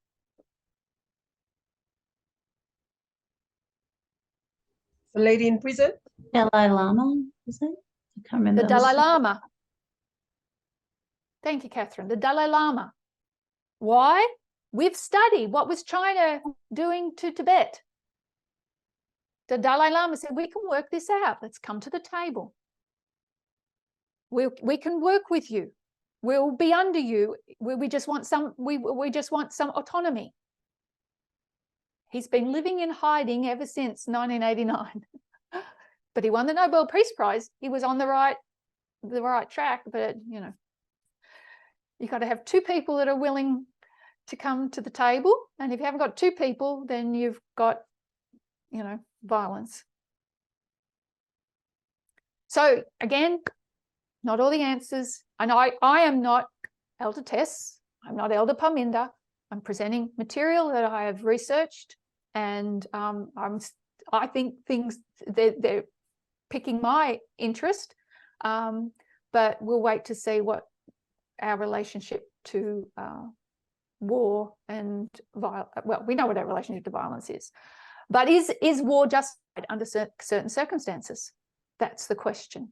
The lady in prison? Dalai Lama, is it? I can't remember. The Dalai Lama. Thank you, Catherine. The Dalai Lama. Why? We've studied what was China doing to Tibet. The Dalai Lama said, we can work this out. Let's come to the table. We can work with you. We'll be under you. We just want some autonomy. He's been living in hiding ever since 1989. But he won the Nobel Peace Prize. He was on the right track, but you've got to have two people that are willing to come to the table. And if you haven't got two people, then you've got, violence. So again, not all the answers. And I am not Elder Tess. I'm not Elder Parminder. I'm presenting material that I have researched, and I think things they're picking my interest, but we'll wait to see what our relationship to war and violence. Well, we know what our relationship to violence is, but is war justified under certain circumstances? That's the question.